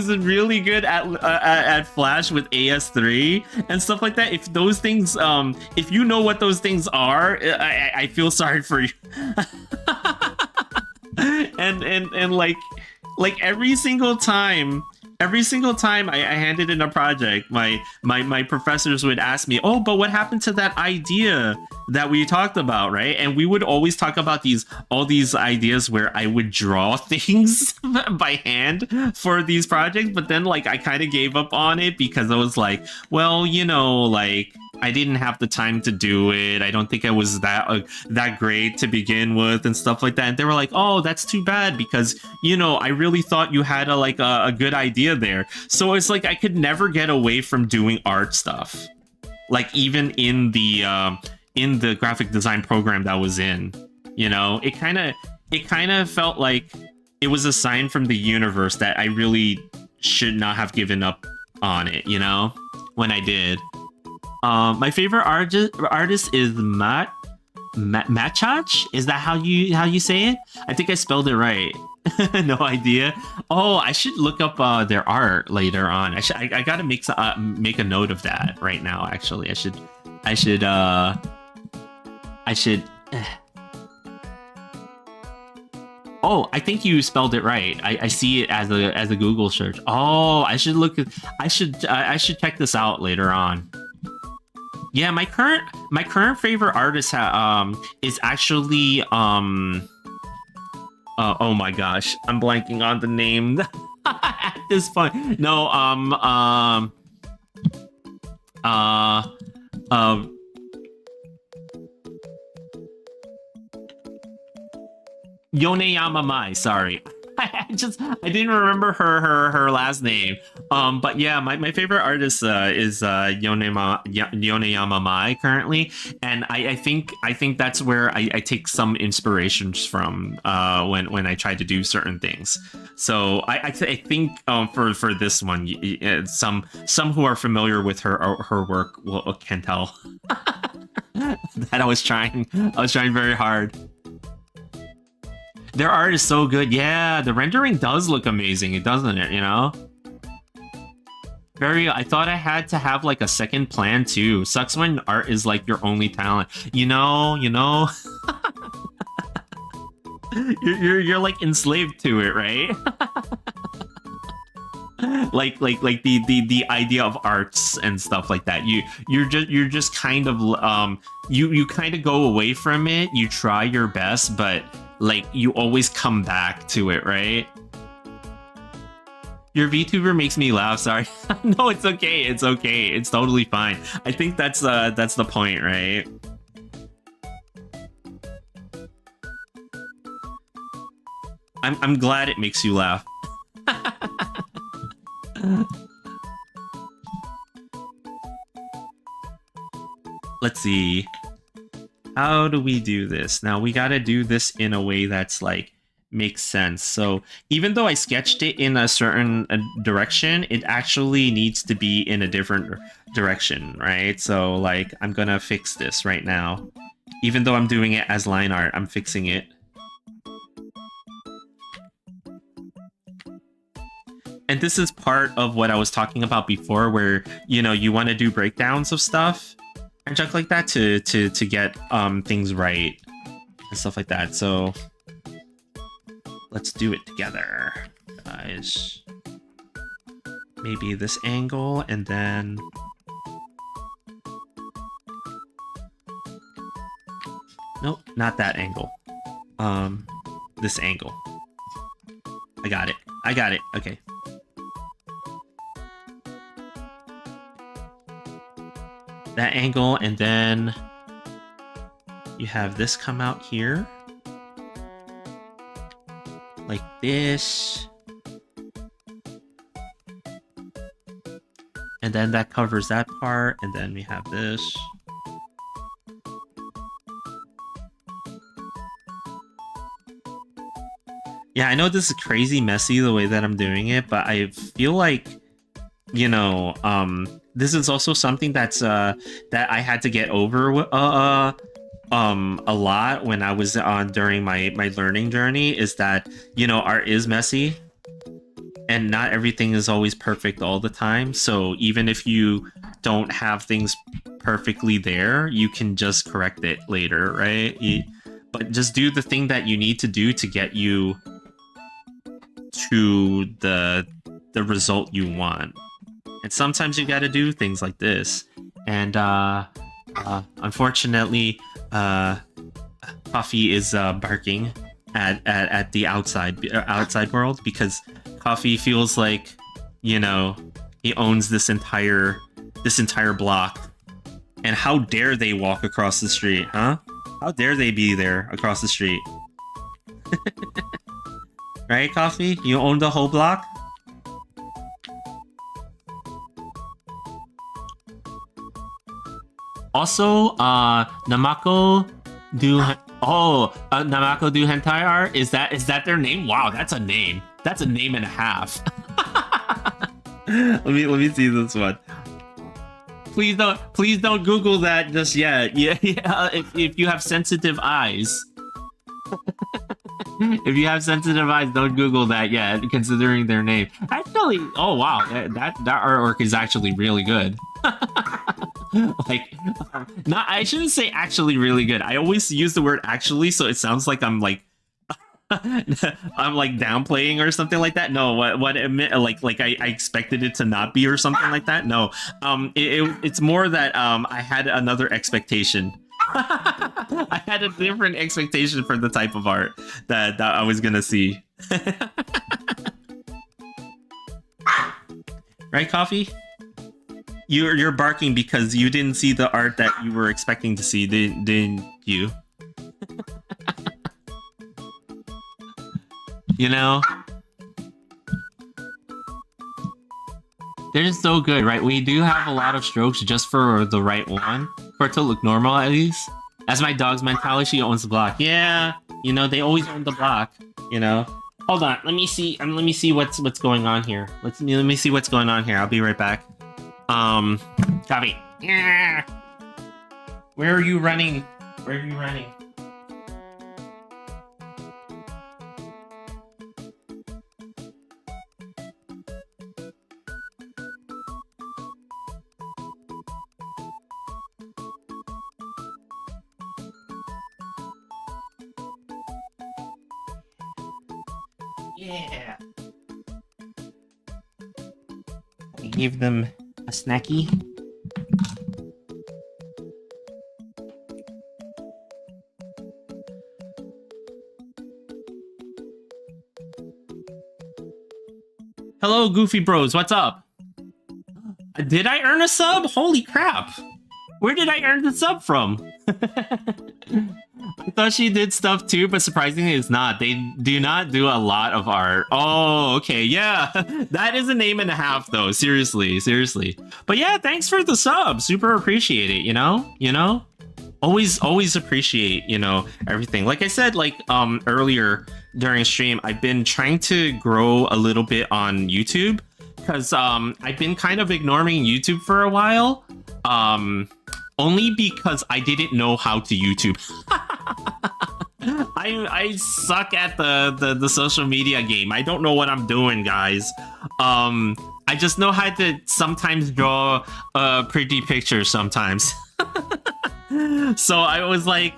really good at Flash with AS3 and stuff like that. If those things, if you know what those things are, I feel sorry for you. and like every single time I handed in a project, my professors would ask me, "Oh, but what happened to that idea that we talked about?" Right? And we would always talk about all these ideas where I would draw things by hand for these projects, but then like I kind of gave up on it because I was like, well, you know, like I didn't have the time to do it. I don't think I was that great to begin with and stuff like that. And they were like, "Oh, that's too bad because, you know, I really thought you had a good idea there." So it's like I could never get away from doing art stuff. Like even in the graphic design program that I was in, you know, it kind of felt like it was a sign from the universe that I really should not have given up on it, you know, when I did. My favorite artist is Machach. Is that how you say it? I think I spelled it right. No idea. Oh, I should look up their art later on. I gotta make a note of that right now. Actually, I should. Oh, I think you spelled it right. I see it as a Google search. Oh, I should check this out later on. Yeah, my current favorite artist is actually oh my gosh, I'm blanking on the name at this point. No, Yone Yamamai, sorry. I didn't remember her last name. But yeah, my favorite artist is Yone Yamamai currently, and I think that's where I take some inspirations from when I try to do certain things. So I think for this one, some who are familiar with her work can tell that I was trying very hard. Their art is so good. Yeah, the rendering does look amazing, doesn't it? You know? I thought I had to have like a second plan too. Sucks when art is like your only talent. You know? you're like enslaved to it, right? like the idea of arts and stuff like that. You're just kind of you kind of go away from it. You try your best, but like you always come back to it, right? Your VTuber makes me laugh. Sorry. No, it's okay. It's okay. It's totally fine. I think that's the point, right? I'm glad it makes you laugh. Let's see. How do we do this? Now we gotta do this in a way that's like makes sense. So even though I sketched it in a certain direction, it actually needs to be in a different direction, right? So like I'm gonna fix this right now. Even though I'm doing it as line art, I'm fixing it. And this is part of what I was talking about before, where, you know, you want to do breakdowns of stuff and junk like that to get things right. and stuff like that. So let's do it together, guys. Maybe this angle, and then nope, not that angle. This angle. I got it. I got it. Okay. That angle, and then you have this come out here. Like this. And then that covers that part, and then we have this. Yeah, I know this is crazy messy the way that I'm doing it, but I feel like, you know, this is also something that's that I had to get over a lot when I was during my learning journey, is that, you know, art is messy and not everything is always perfect all the time. So even if you don't have things perfectly there, you can just correct it later, right? But just do the thing that you need to do to get you to the result you want. And sometimes you got to do things like this. And unfortunately, Coffee is barking at the outside world, because Coffee feels like, you know, he owns this entire block. And how dare they walk across the street, huh? How dare they be there across the street? Right, Coffee? You own the whole block? Also, Namako do Namako do hentai art? Is that their name? Wow, that's a name. That's a name and a half. let me see this one. Please don't Google that just yet. Yeah. If you have sensitive eyes. If you have sensitive eyes, don't Google that yet, considering their name. Actually, oh wow, that artwork is actually really good. Like, not, I shouldn't say actually really good. I always use the word actually, so it sounds like I'm like I'm like downplaying or something like that. No, what it meant, like I expected it to not be or something like that. No, it's more that I had another expectation. I had a different expectation for the type of art that I was gonna see. Right, Coffee? You're barking because you didn't see the art that you were expecting to see, didn't you? You know? They're just so good, right? We do have a lot of strokes just for the right one. For it to look normal, at least. That's my dog's mentality. She owns the block. Yeah, you know, they always own the block, you know? Hold on, let me see what's going on here. Let me see what's going on here. I'll be right back. Coffee. Yeah. Where are you running? Where are you running? Yeah. I gave them a snacky. Hello, Goofy Bros. What's up? Did I earn a sub? Holy crap. Where did I earn the sub from? I thought she did stuff too, but surprisingly it's not. They do not do a lot of art. Oh, okay, yeah. That is a name and a half though, seriously. But yeah, thanks for the sub. Super appreciate it, you know? Always appreciate, you know, everything. Like I said, like earlier during stream, I've been trying to grow a little bit on YouTube because I've been kind of ignoring YouTube for a while. Only because I didn't know how to YouTube. I suck at the social media game. I don't know what I'm doing, guys. I just know how to sometimes draw pretty pictures sometimes. So I was like,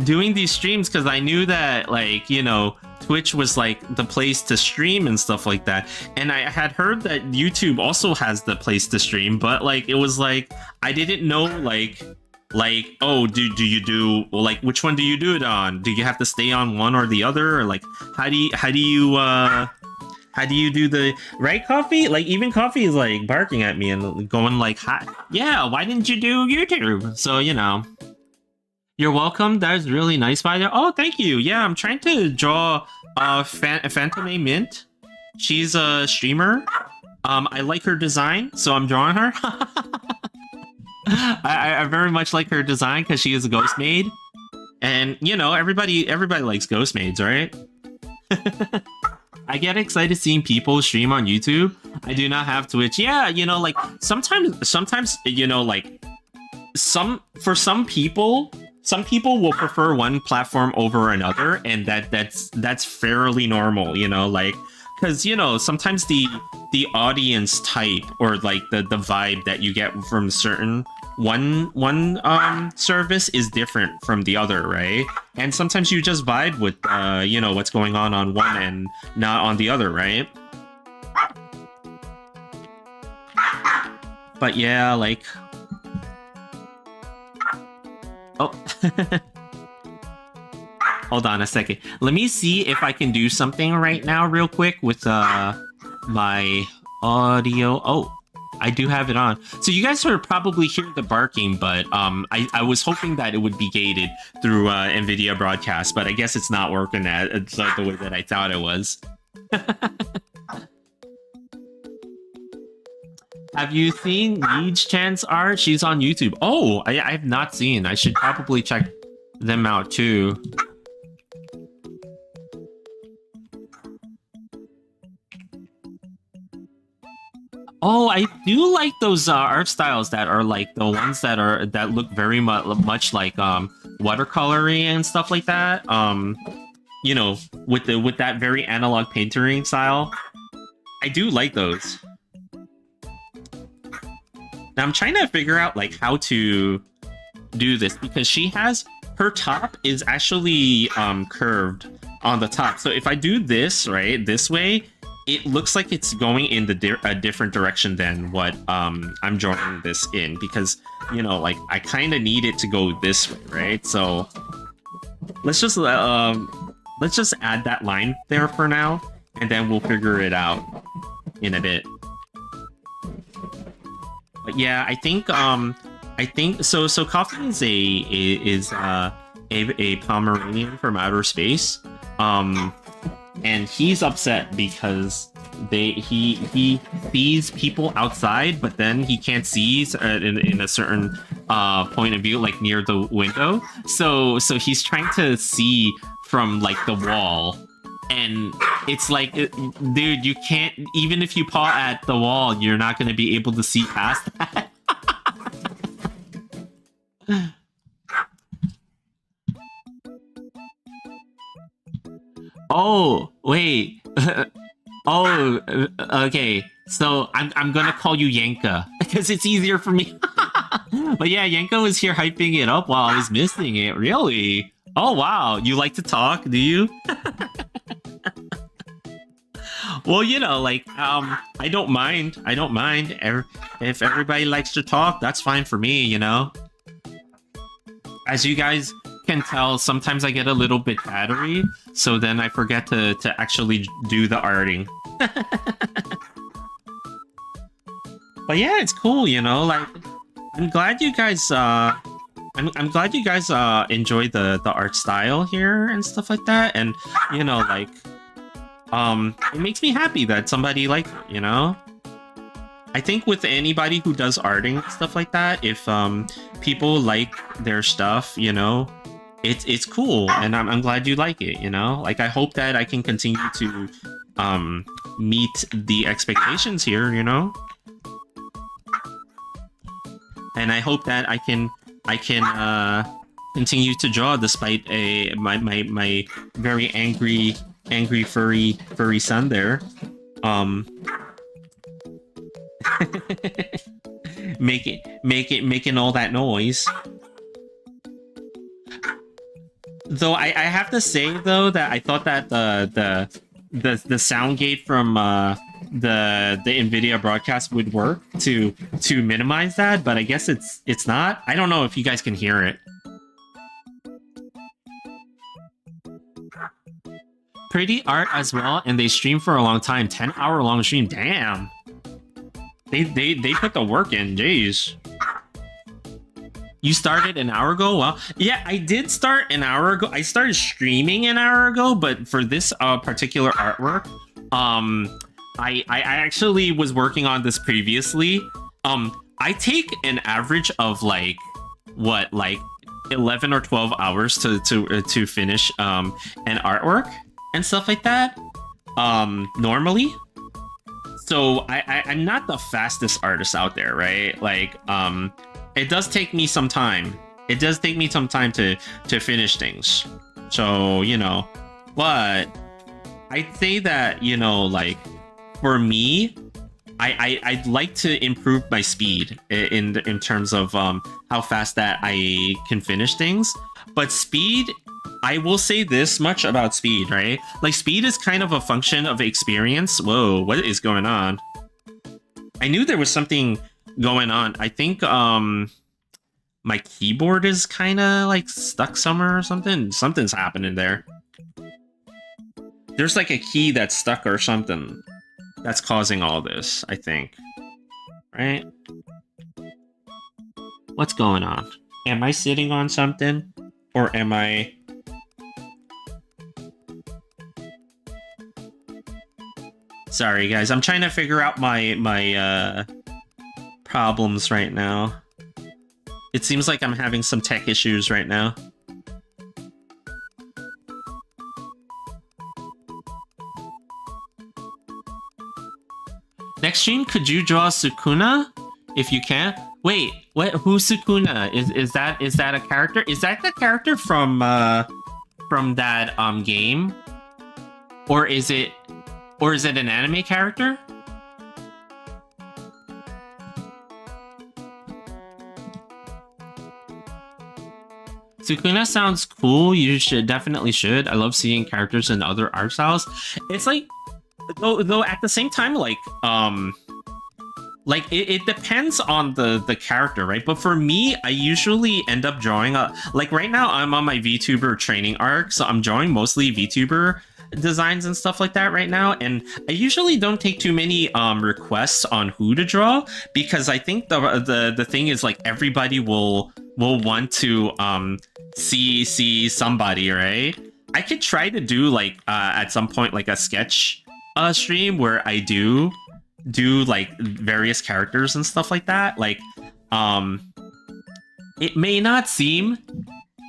doing these streams because I knew that, like, you know, Twitch was like the place to stream and stuff like that. And I had heard that YouTube also has the place to stream, but like it was like I didn't know like oh, do you do, like, which one do you do it on? Do you have to stay on one or the other, or like how do you do the right? Coffee, like, even Coffee is like barking at me and going like, hi, yeah, why didn't you do YouTube? So, you know. You're welcome. That is really nice by there. Oh, thank you. Yeah, I'm trying to draw Fantome Mint. She's a streamer. I like her design, so I'm drawing her. I very much like her design because she is a ghost maid. And, you know, everybody likes ghost maids, right? I get excited seeing people stream on YouTube. I do not have Twitch. Yeah, you know, like sometimes, you know, like for some people will prefer one platform over another, and that's fairly normal, you know, like, because, you know, sometimes the audience type, or like the vibe that you get from certain one service is different from the other, right? And sometimes you just vibe with you know, what's going on one and not on the other, right? But yeah, like, oh. Hold on a second. Let me see if I can do something right now real quick with my audio. Oh, I do have it on. So you guys are probably hear the barking, but I was hoping that it would be gated through NVIDIA broadcast, but I guess it's not working it's not the way that I thought it was. Have you seen Liege Chan's art? She's on YouTube. Oh, I have not seen. I should probably check them out too. Oh, I do like those art styles that are like the ones that look very much like watercolory and stuff like that. You know, with that very analog painting style. I do like those. Now I'm trying to figure out like how to do this, because she has, her top is actually curved on the top. So if I do this right this way, it looks like it's going in a different direction than what I'm drawing this in, because, you know, like, I kind of need it to go this way, right? So let's just add that line there for now, and then we'll figure it out in a bit. But yeah, I think so. Coffee is a Pomeranian from outer space, and he's upset because he sees people outside, but then he can't see in a certain point of view, like near the window. So he's trying to see from like the wall. And it's like, dude, you can't, even if you paw at the wall, you're not going to be able to see past that. Oh, wait. Oh, okay. So I'm going to call you Yanka because it's easier for me. But yeah, Yanka was here hyping it up while I was missing it. Really? Oh, wow. You like to talk, do you? Well, you know, like, I don't mind. If everybody likes to talk, that's fine for me, you know? As you guys can tell, sometimes I get a little bit battery, so then I forget to actually do the arting. But yeah, it's cool, you know, like, I'm glad you guys, I'm glad you guys, enjoy the art style here and stuff like that, and, you know, like, it makes me happy that somebody liked it, you know? I think with anybody who does arting and stuff like that, if people like their stuff, you know, it's cool, and I'm glad you like it, you know? Like, I hope that I can continue to meet the expectations here, you know? And I hope that I can continue to draw despite my very angry furry son there. Making all that noise. Though I have to say though that I thought that the sound gate from the Nvidia broadcast would work to minimize that, but I guess it's not. I don't know if you guys can hear it. Pretty art as well, and they stream for a long time. 10-hour long stream. Damn. They put the work in. Jeez. You started an hour ago? Well, yeah, I did start an hour ago. I started streaming an hour ago, but for this particular artwork, I actually was working on this previously. I take an average of like 11 or 12 hours to finish an artwork and stuff like that. Normally. So I'm not the fastest artist out there, right? Like, it does take me some time. It does take me some time to finish things. So, you know, but I'd say that, you know, like for me, I'd like to improve my speed in terms of how fast that I can finish things. But speed, I will say this much about speed, right? Like speed is kind of a function of experience. Whoa, what is going on? I knew there was something going on. I think my keyboard is kind of like stuck somewhere or something. Something's happening there. There's like a key that's stuck or something that's causing all this, I think. Right? What's going on? Am I sitting on something? Or am I... Sorry, guys. I'm trying to figure out my problems right now. It seems like I'm having some tech issues right now. Next stream, could you draw Sukuna? If you can. Wait, what? Who's Sukuna? Is that a character? Is that the character from that game? Or is it an anime character? Sukuna sounds cool. You definitely should. I love seeing characters in other art styles. It's like, though at the same time, like it depends on the character, right? But for me, I usually end up drawing like right now I'm on my VTuber training arc, so I'm drawing mostly VTuber designs and stuff like that right now, and I usually don't take too many requests on who to draw, because I think the thing is like everybody will want to see somebody, right? I could try to do like at some point like a sketch stream where I do like various characters and stuff like that. Like it may not seem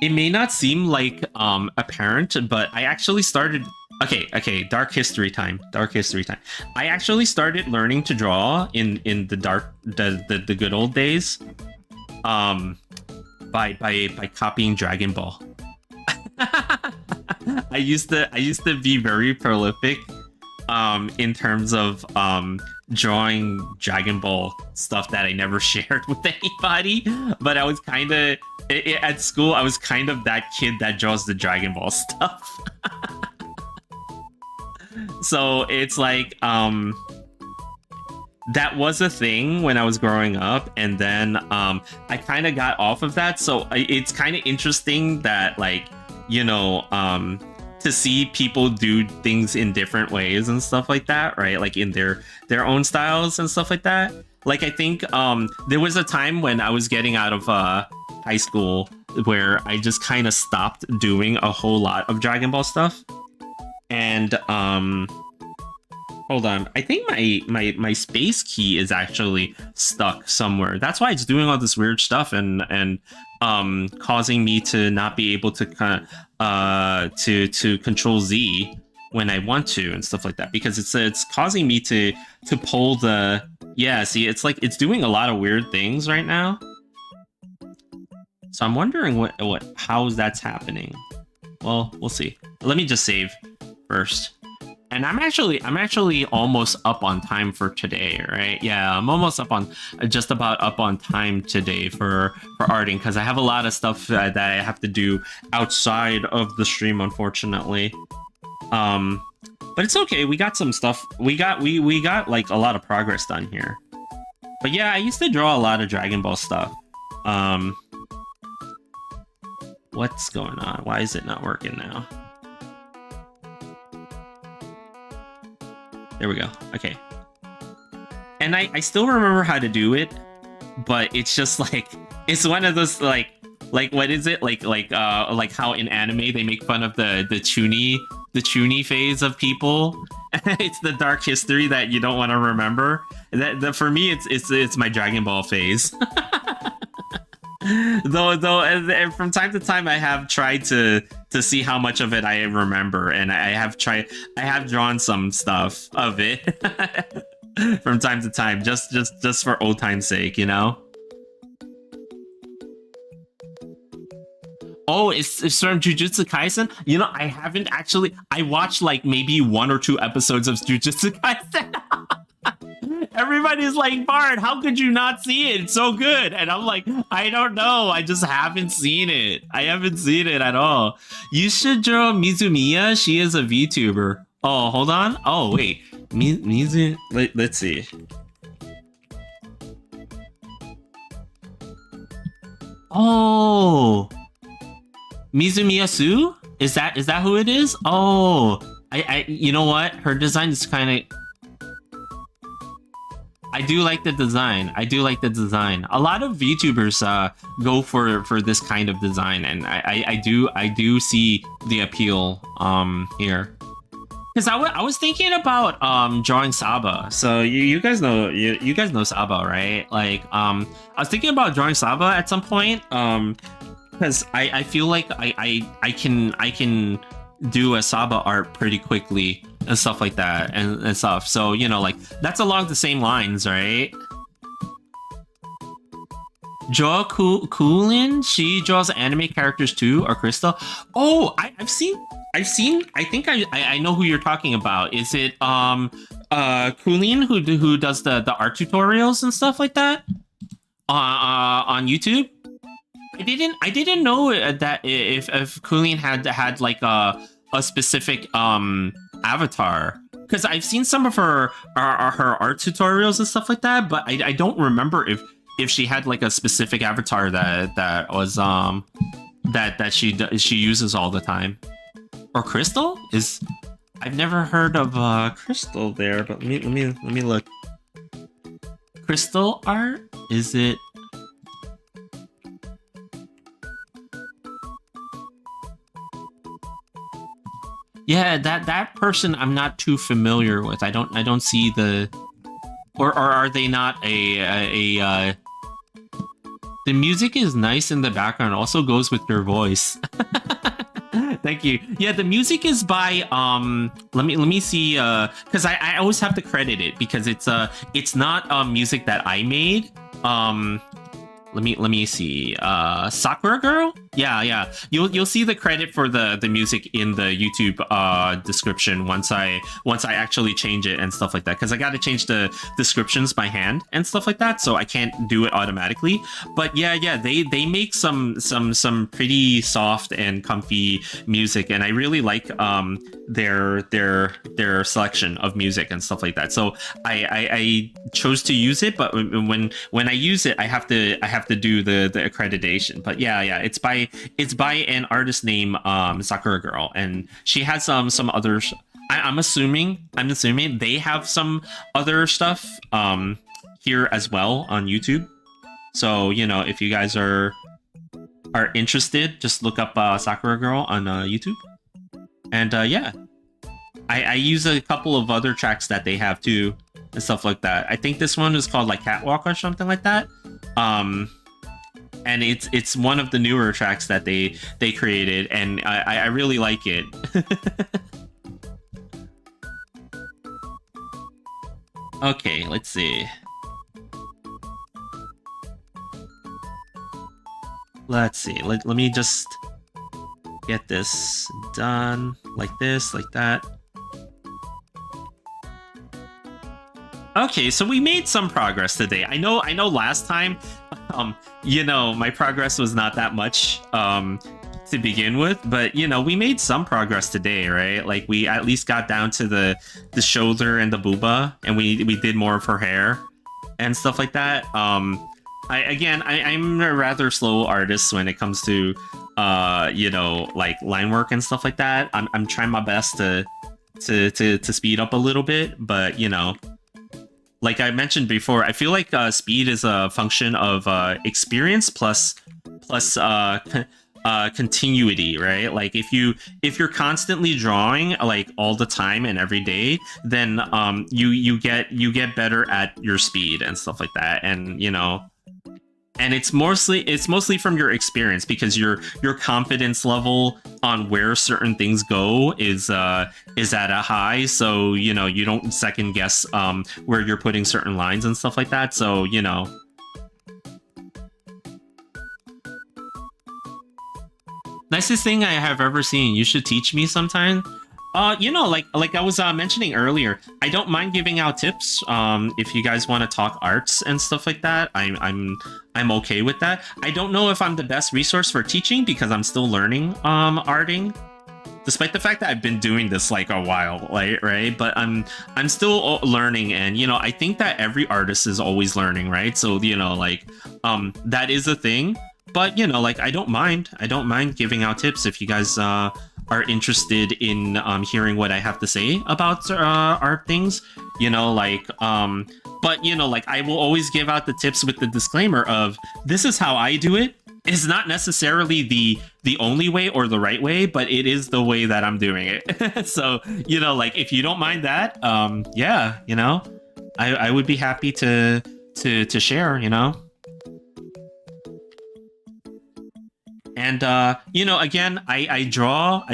like apparent, but I actually started... Okay, dark history time. I actually started learning to draw in the good old days by copying Dragon Ball. I used to be very prolific in terms of drawing Dragon Ball stuff that I never shared with anybody, but I was kind of at school, I was kind of that kid that draws the Dragon Ball stuff. So it's like that was a thing when I was growing up, and then I kind of got off of that. So it's kind of interesting that, like, you know, to see people do things in different ways and stuff like that, right? Like in their own styles and stuff like that. Like I think there was a time when I was getting out of high school where I just kind of stopped doing a whole lot of Dragon Ball stuff. And hold on, I think my space key is actually stuck somewhere. That's why it's doing all this weird stuff and causing me to not be able to to control Z when I want to and stuff like that, because it's causing me to pull the... Yeah, see, it's like it's doing a lot of weird things right now. So I'm wondering how that's happening. Well, we'll see. Let me just save first. And I'm actually almost up on time for today, right? Yeah, I'm almost up on just about up on time today for arting because I have a lot of stuff that I have to do outside of the stream, unfortunately. Um, but it's okay. We got some stuff. We got like a lot of progress done here. But yeah, I used to draw a lot of Dragon Ball stuff. Um, what's going on? Why is it not working now? There we go. Okay. And I still remember how to do it, but it's just like it's one of those like what is it like how in anime they make fun of the chuny phase of people. It's the dark history that you don't want to remember. That for me it's my Dragon Ball phase. though and from time to time I have tried to see how much of it I remember, and I have drawn some stuff of it from time to time, just for old time's sake, you know. Oh, it's from Jujutsu Kaisen. You know, I haven't actually. I watched like maybe 1 or 2 episodes of Jujutsu Kaisen. Everybody's like, Bard, how could you not see it? It's so good. And I'm like, I don't know. I just haven't seen it. I haven't seen it at all. You should draw Mizumiya. She is a VTuber. Oh, hold on. Oh, wait. Mizu. Let's see. Oh. Mizumiya Su? Is that who it is? Oh. I you know what? Her design is kind of... I do like the design. I do like the design. A lot of VTubers go for this kind of design, and I do see the appeal here. Because I was thinking about drawing Saba. So you guys know you guys know Saba, right? Like I was thinking about drawing Saba at some point. Because I feel like I can do a Saba art pretty quickly and stuff like that and stuff. So, you know, like that's along the same lines, right? Jo Kulin, she draws anime characters too, or Crystal. Oh, I've seen I think I know who you're talking about. Is it Kulin who does the art tutorials and stuff like that on YouTube? I didn't know that if Kulin had like a specific avatar, because I've seen some of her art tutorials and stuff like that, but I don't remember if she had like a specific avatar that was that she uses all the time. Or Crystal is... I've never heard of Crystal there, but let me look. Crystal art? Is it... Yeah, that person I'm not too familiar with. I don't see the... Or are they not a The music is nice in the background, also goes with your voice. Thank you. Yeah, the music is by let me see because I always have to credit it because it's not music that I made. Let me see. Sakura Girl? Yeah. You'll see the credit for the music in the YouTube description once I actually change it and stuff like that, because I got to change the descriptions by hand and stuff like that, so I can't do it automatically. But yeah, they make some pretty soft and comfy music, and I really like their selection of music and stuff like that. So I chose to use it, but when I use it, I have to do the accreditation. But yeah, it's by an artist named Sakura Girl, and she has some others. I'm assuming they have some other stuff here as well on YouTube. So, you know, if you guys are interested, just look up Sakura Girl on YouTube. And yeah, I use a couple of other tracks that they have too and stuff like that. I think this one is called like Catwalk or something like that. And it's one of the newer tracks that they created, and I really like it. Okay, let's see. Let me just get this done like this, like that. Okay, so we made some progress today. I know last time, my progress was not that much to begin with, but we made some progress today, right? Like we at least got down to the shoulder and the booba, and we did more of her hair and stuff like that. I'm a rather slow artist when it comes to like line work and stuff like that. I'm trying my best to speed up a little bit, but like I mentioned before, I feel like speed is a function of experience plus continuity, right? Like if you're constantly drawing like all the time and every day, then you get better at your speed and stuff like that, and it's mostly from your experience, because your confidence level on where certain things go is at a high, so you don't second guess where you're putting certain lines and stuff like that, so nicest thing I have ever seen. You should teach me sometime. Like I was mentioning earlier, I don't mind giving out tips. If you guys want to talk arts and stuff like that, I'm okay with that. I don't know if I'm the best resource for teaching because I'm still learning arting, despite the fact that I've been doing this like a while, like, right? But I'm still learning, and I think that every artist is always learning, right? So that is a thing. But like I don't mind giving out tips if you guys are interested in hearing what I have to say about art things, but like I will always give out the tips with the disclaimer of this is how I do it. It's not necessarily the only way or the right way, but it is the way that I'm doing it. So like if you don't mind that, yeah, I would be happy to share, And again, I draw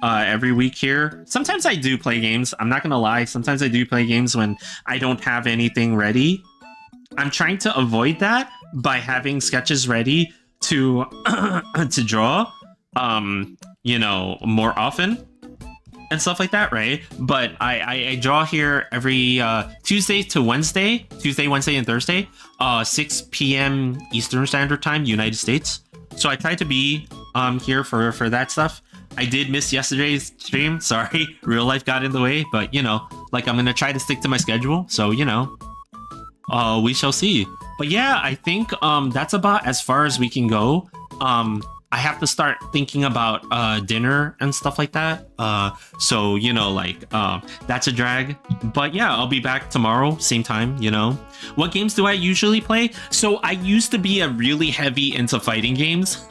every week here. Sometimes I do play games. I'm not gonna lie. Sometimes I do play games when I don't have anything ready. I'm trying to avoid that by having sketches ready to to draw, more often and stuff like that, right? But I draw here every Tuesday, Wednesday, and Thursday, 6 p.m. Eastern Standard Time, United States. So I tried to be here for that stuff. I did miss yesterday's stream. Sorry, real life got in the way. But like I'm gonna try to stick to my schedule. So we shall see. But yeah, I think that's about as far as we can go. I have to start thinking about dinner and stuff like that. So that's a drag. But yeah, I'll be back tomorrow, same time. What games do I usually play? So I used to be a really heavy into fighting games.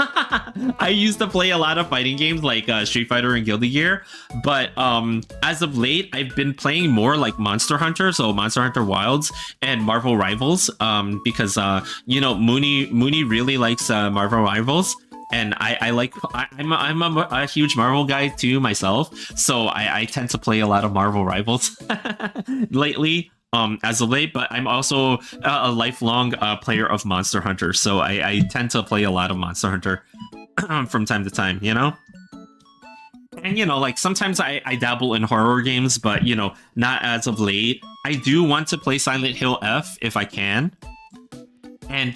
I used to play a lot of fighting games like Street Fighter and Guilty Gear. But as of late, I've been playing more like Monster Hunter, so Monster Hunter Wilds and Marvel Rivals. Because Mooney really likes Marvel Rivals. And I'm a huge Marvel guy too myself, so I tend to play a lot of Marvel Rivals lately, as of late. But I'm also a lifelong player of Monster Hunter, so I tend to play a lot of Monster Hunter from time to time, And like sometimes I dabble in horror games, but not as of late. I do want to play Silent Hill F if I can. And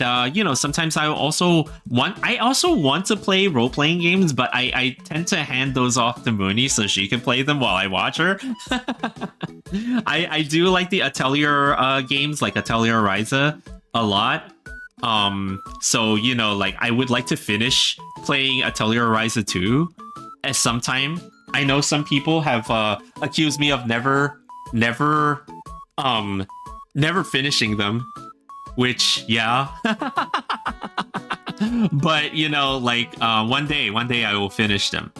sometimes I also want to play role-playing games, but I tend to hand those off to Mooney so she can play them while I watch her. I do like the Atelier games, like Atelier Ryza, a lot. So like I would like to finish playing Atelier Ryza 2 at some time. I know some people have accused me of never finishing them. Which, yeah. But, one day I will finish them.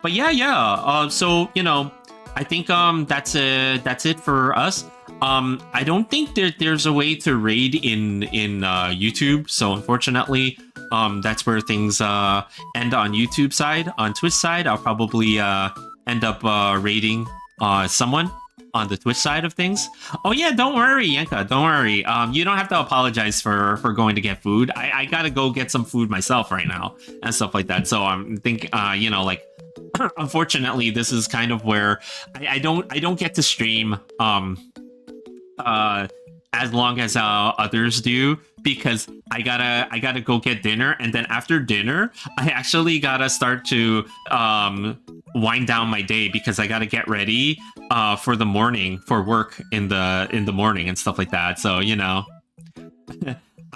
But yeah. So, I think that's it for us. I don't think there's a way to raid in YouTube. So unfortunately, that's where things end on YouTube side. On Twitch side, I'll probably end up raiding someone on the Twitch side of things. Oh yeah, don't worry, Yenka, don't worry. You don't have to apologize for going to get food. I gotta go get some food myself right now and stuff like that. So I'm thinking, unfortunately, this is kind of where I don't get to stream uh, as long as others do, because I gotta go get dinner, and then after dinner I actually gotta start to wind down my day because I gotta get ready for the morning for work in the morning and stuff like that. So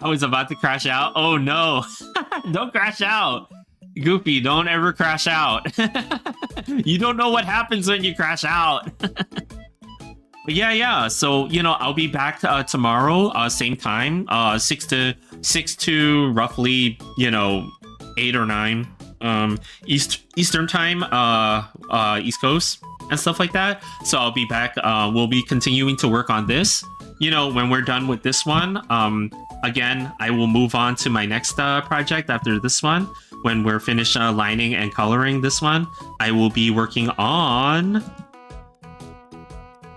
I was about to crash out. Oh no. Don't crash out. Goofy, don't ever crash out. You don't know what happens when you crash out. But yeah. So I'll be back tomorrow, same time, 6 to roughly 8 or 9 Eastern time, East Coast and stuff like that. So I'll be back. We'll be continuing to work on this. When we're done with this one, again, I will move on to my next project after this one. When we're finished lining and coloring this one, I will be working on...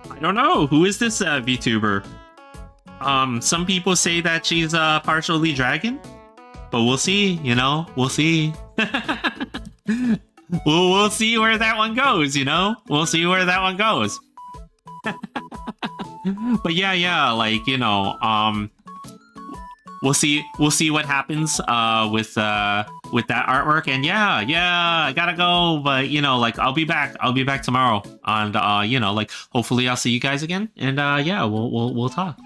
I don't know. Who is this VTuber? Some people say that she's partially dragon, but we'll see. We'll see. we'll see where that one goes. We'll see where that one goes. But yeah, we'll see what happens with that artwork. And yeah, I gotta go, but I'll be back tomorrow, and hopefully I'll see you guys again, and we'll talk.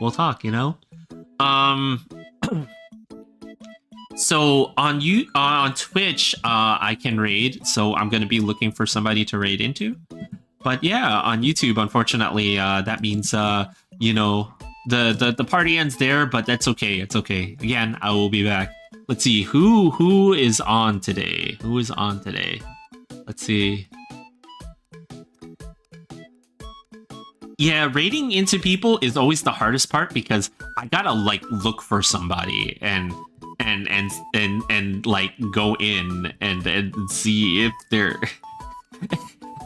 So on Twitch, I can raid, so I'm gonna be looking for somebody to raid into. But yeah, on YouTube, unfortunately, that means the party ends there, but that's okay. It's okay. Again, I will be back. Let's see who is on today. Let's see. Yeah, raiding into people is always the hardest part because I gotta look for somebody and go in and see if they're.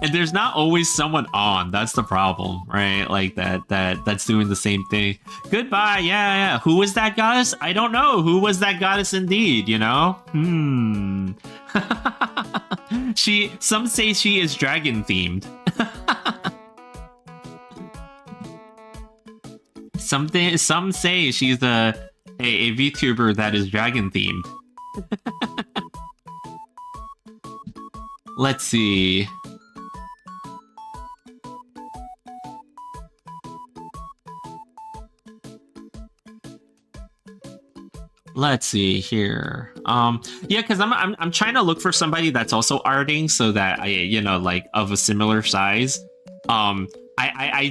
And there's not always someone on. That's the problem, right? That's doing the same thing. Goodbye. Yeah. Who was that goddess? I don't know. Who was that goddess indeed, Some say she is dragon themed. Some say she's a VTuber that is dragon themed. Let's see. Let's see here. Yeah, because I'm trying to look for somebody that's also arting so that I of a similar size. I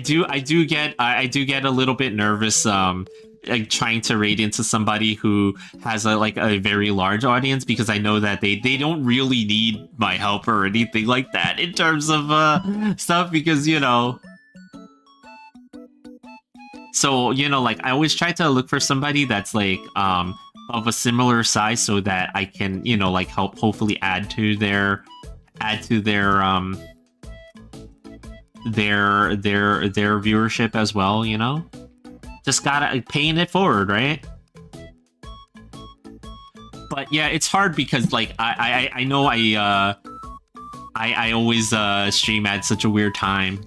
do get a little bit nervous trying to raid into somebody who has a very large audience, because I know that they don't really need my help or anything like that in terms of stuff, because so I always try to look for somebody that's of a similar size so that I can help hopefully add to their viewership as well. Just gotta paying it forward, right? But yeah, it's hard because I know I always stream at such a weird time.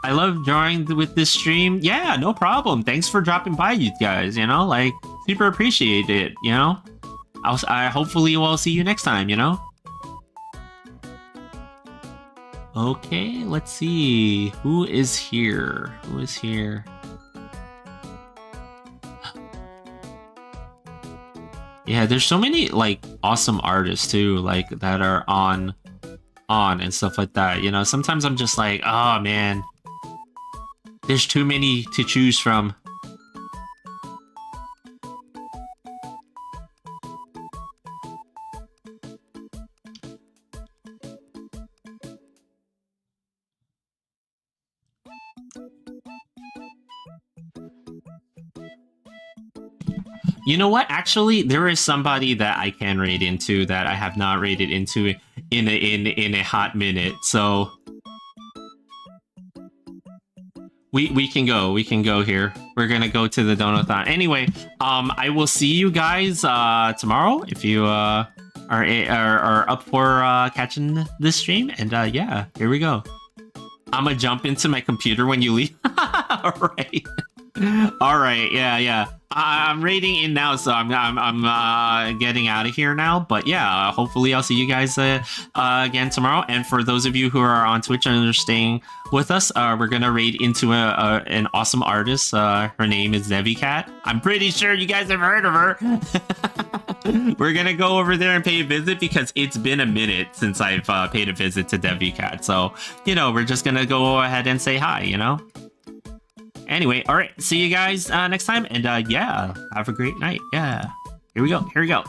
I love drawing with this stream. Yeah, no problem. Thanks for dropping by, you guys. Super appreciate it. I hopefully will see you next time. Okay, let's see who is here. Yeah, there's so many awesome artists too, that are on and stuff like that. Sometimes I'm just oh man, there's too many to choose from. You know what? Actually, there is somebody that I can raid into that I have not raided into in a hot minute. So we can go here. We're gonna go to the Donathon. Anyway, I will see you guys tomorrow if you are up for catching this stream. And yeah, here we go. I'm gonna jump into my computer when you leave. All right. All right. Yeah. I'm raiding in now, so I'm getting out of here now. But yeah, hopefully I'll see you guys again tomorrow. And for those of you who are on Twitch and are staying with us, we're gonna raid into an awesome artist. Her name is Zevi Cat. I'm pretty sure you guys have heard of her. We're gonna go over there and pay a visit because it's been a minute since I've paid a visit to Devi Cat. So we're just gonna go ahead and say hi. Anyway, all right, see you guys next time, and yeah, have a great night. Yeah, here we go.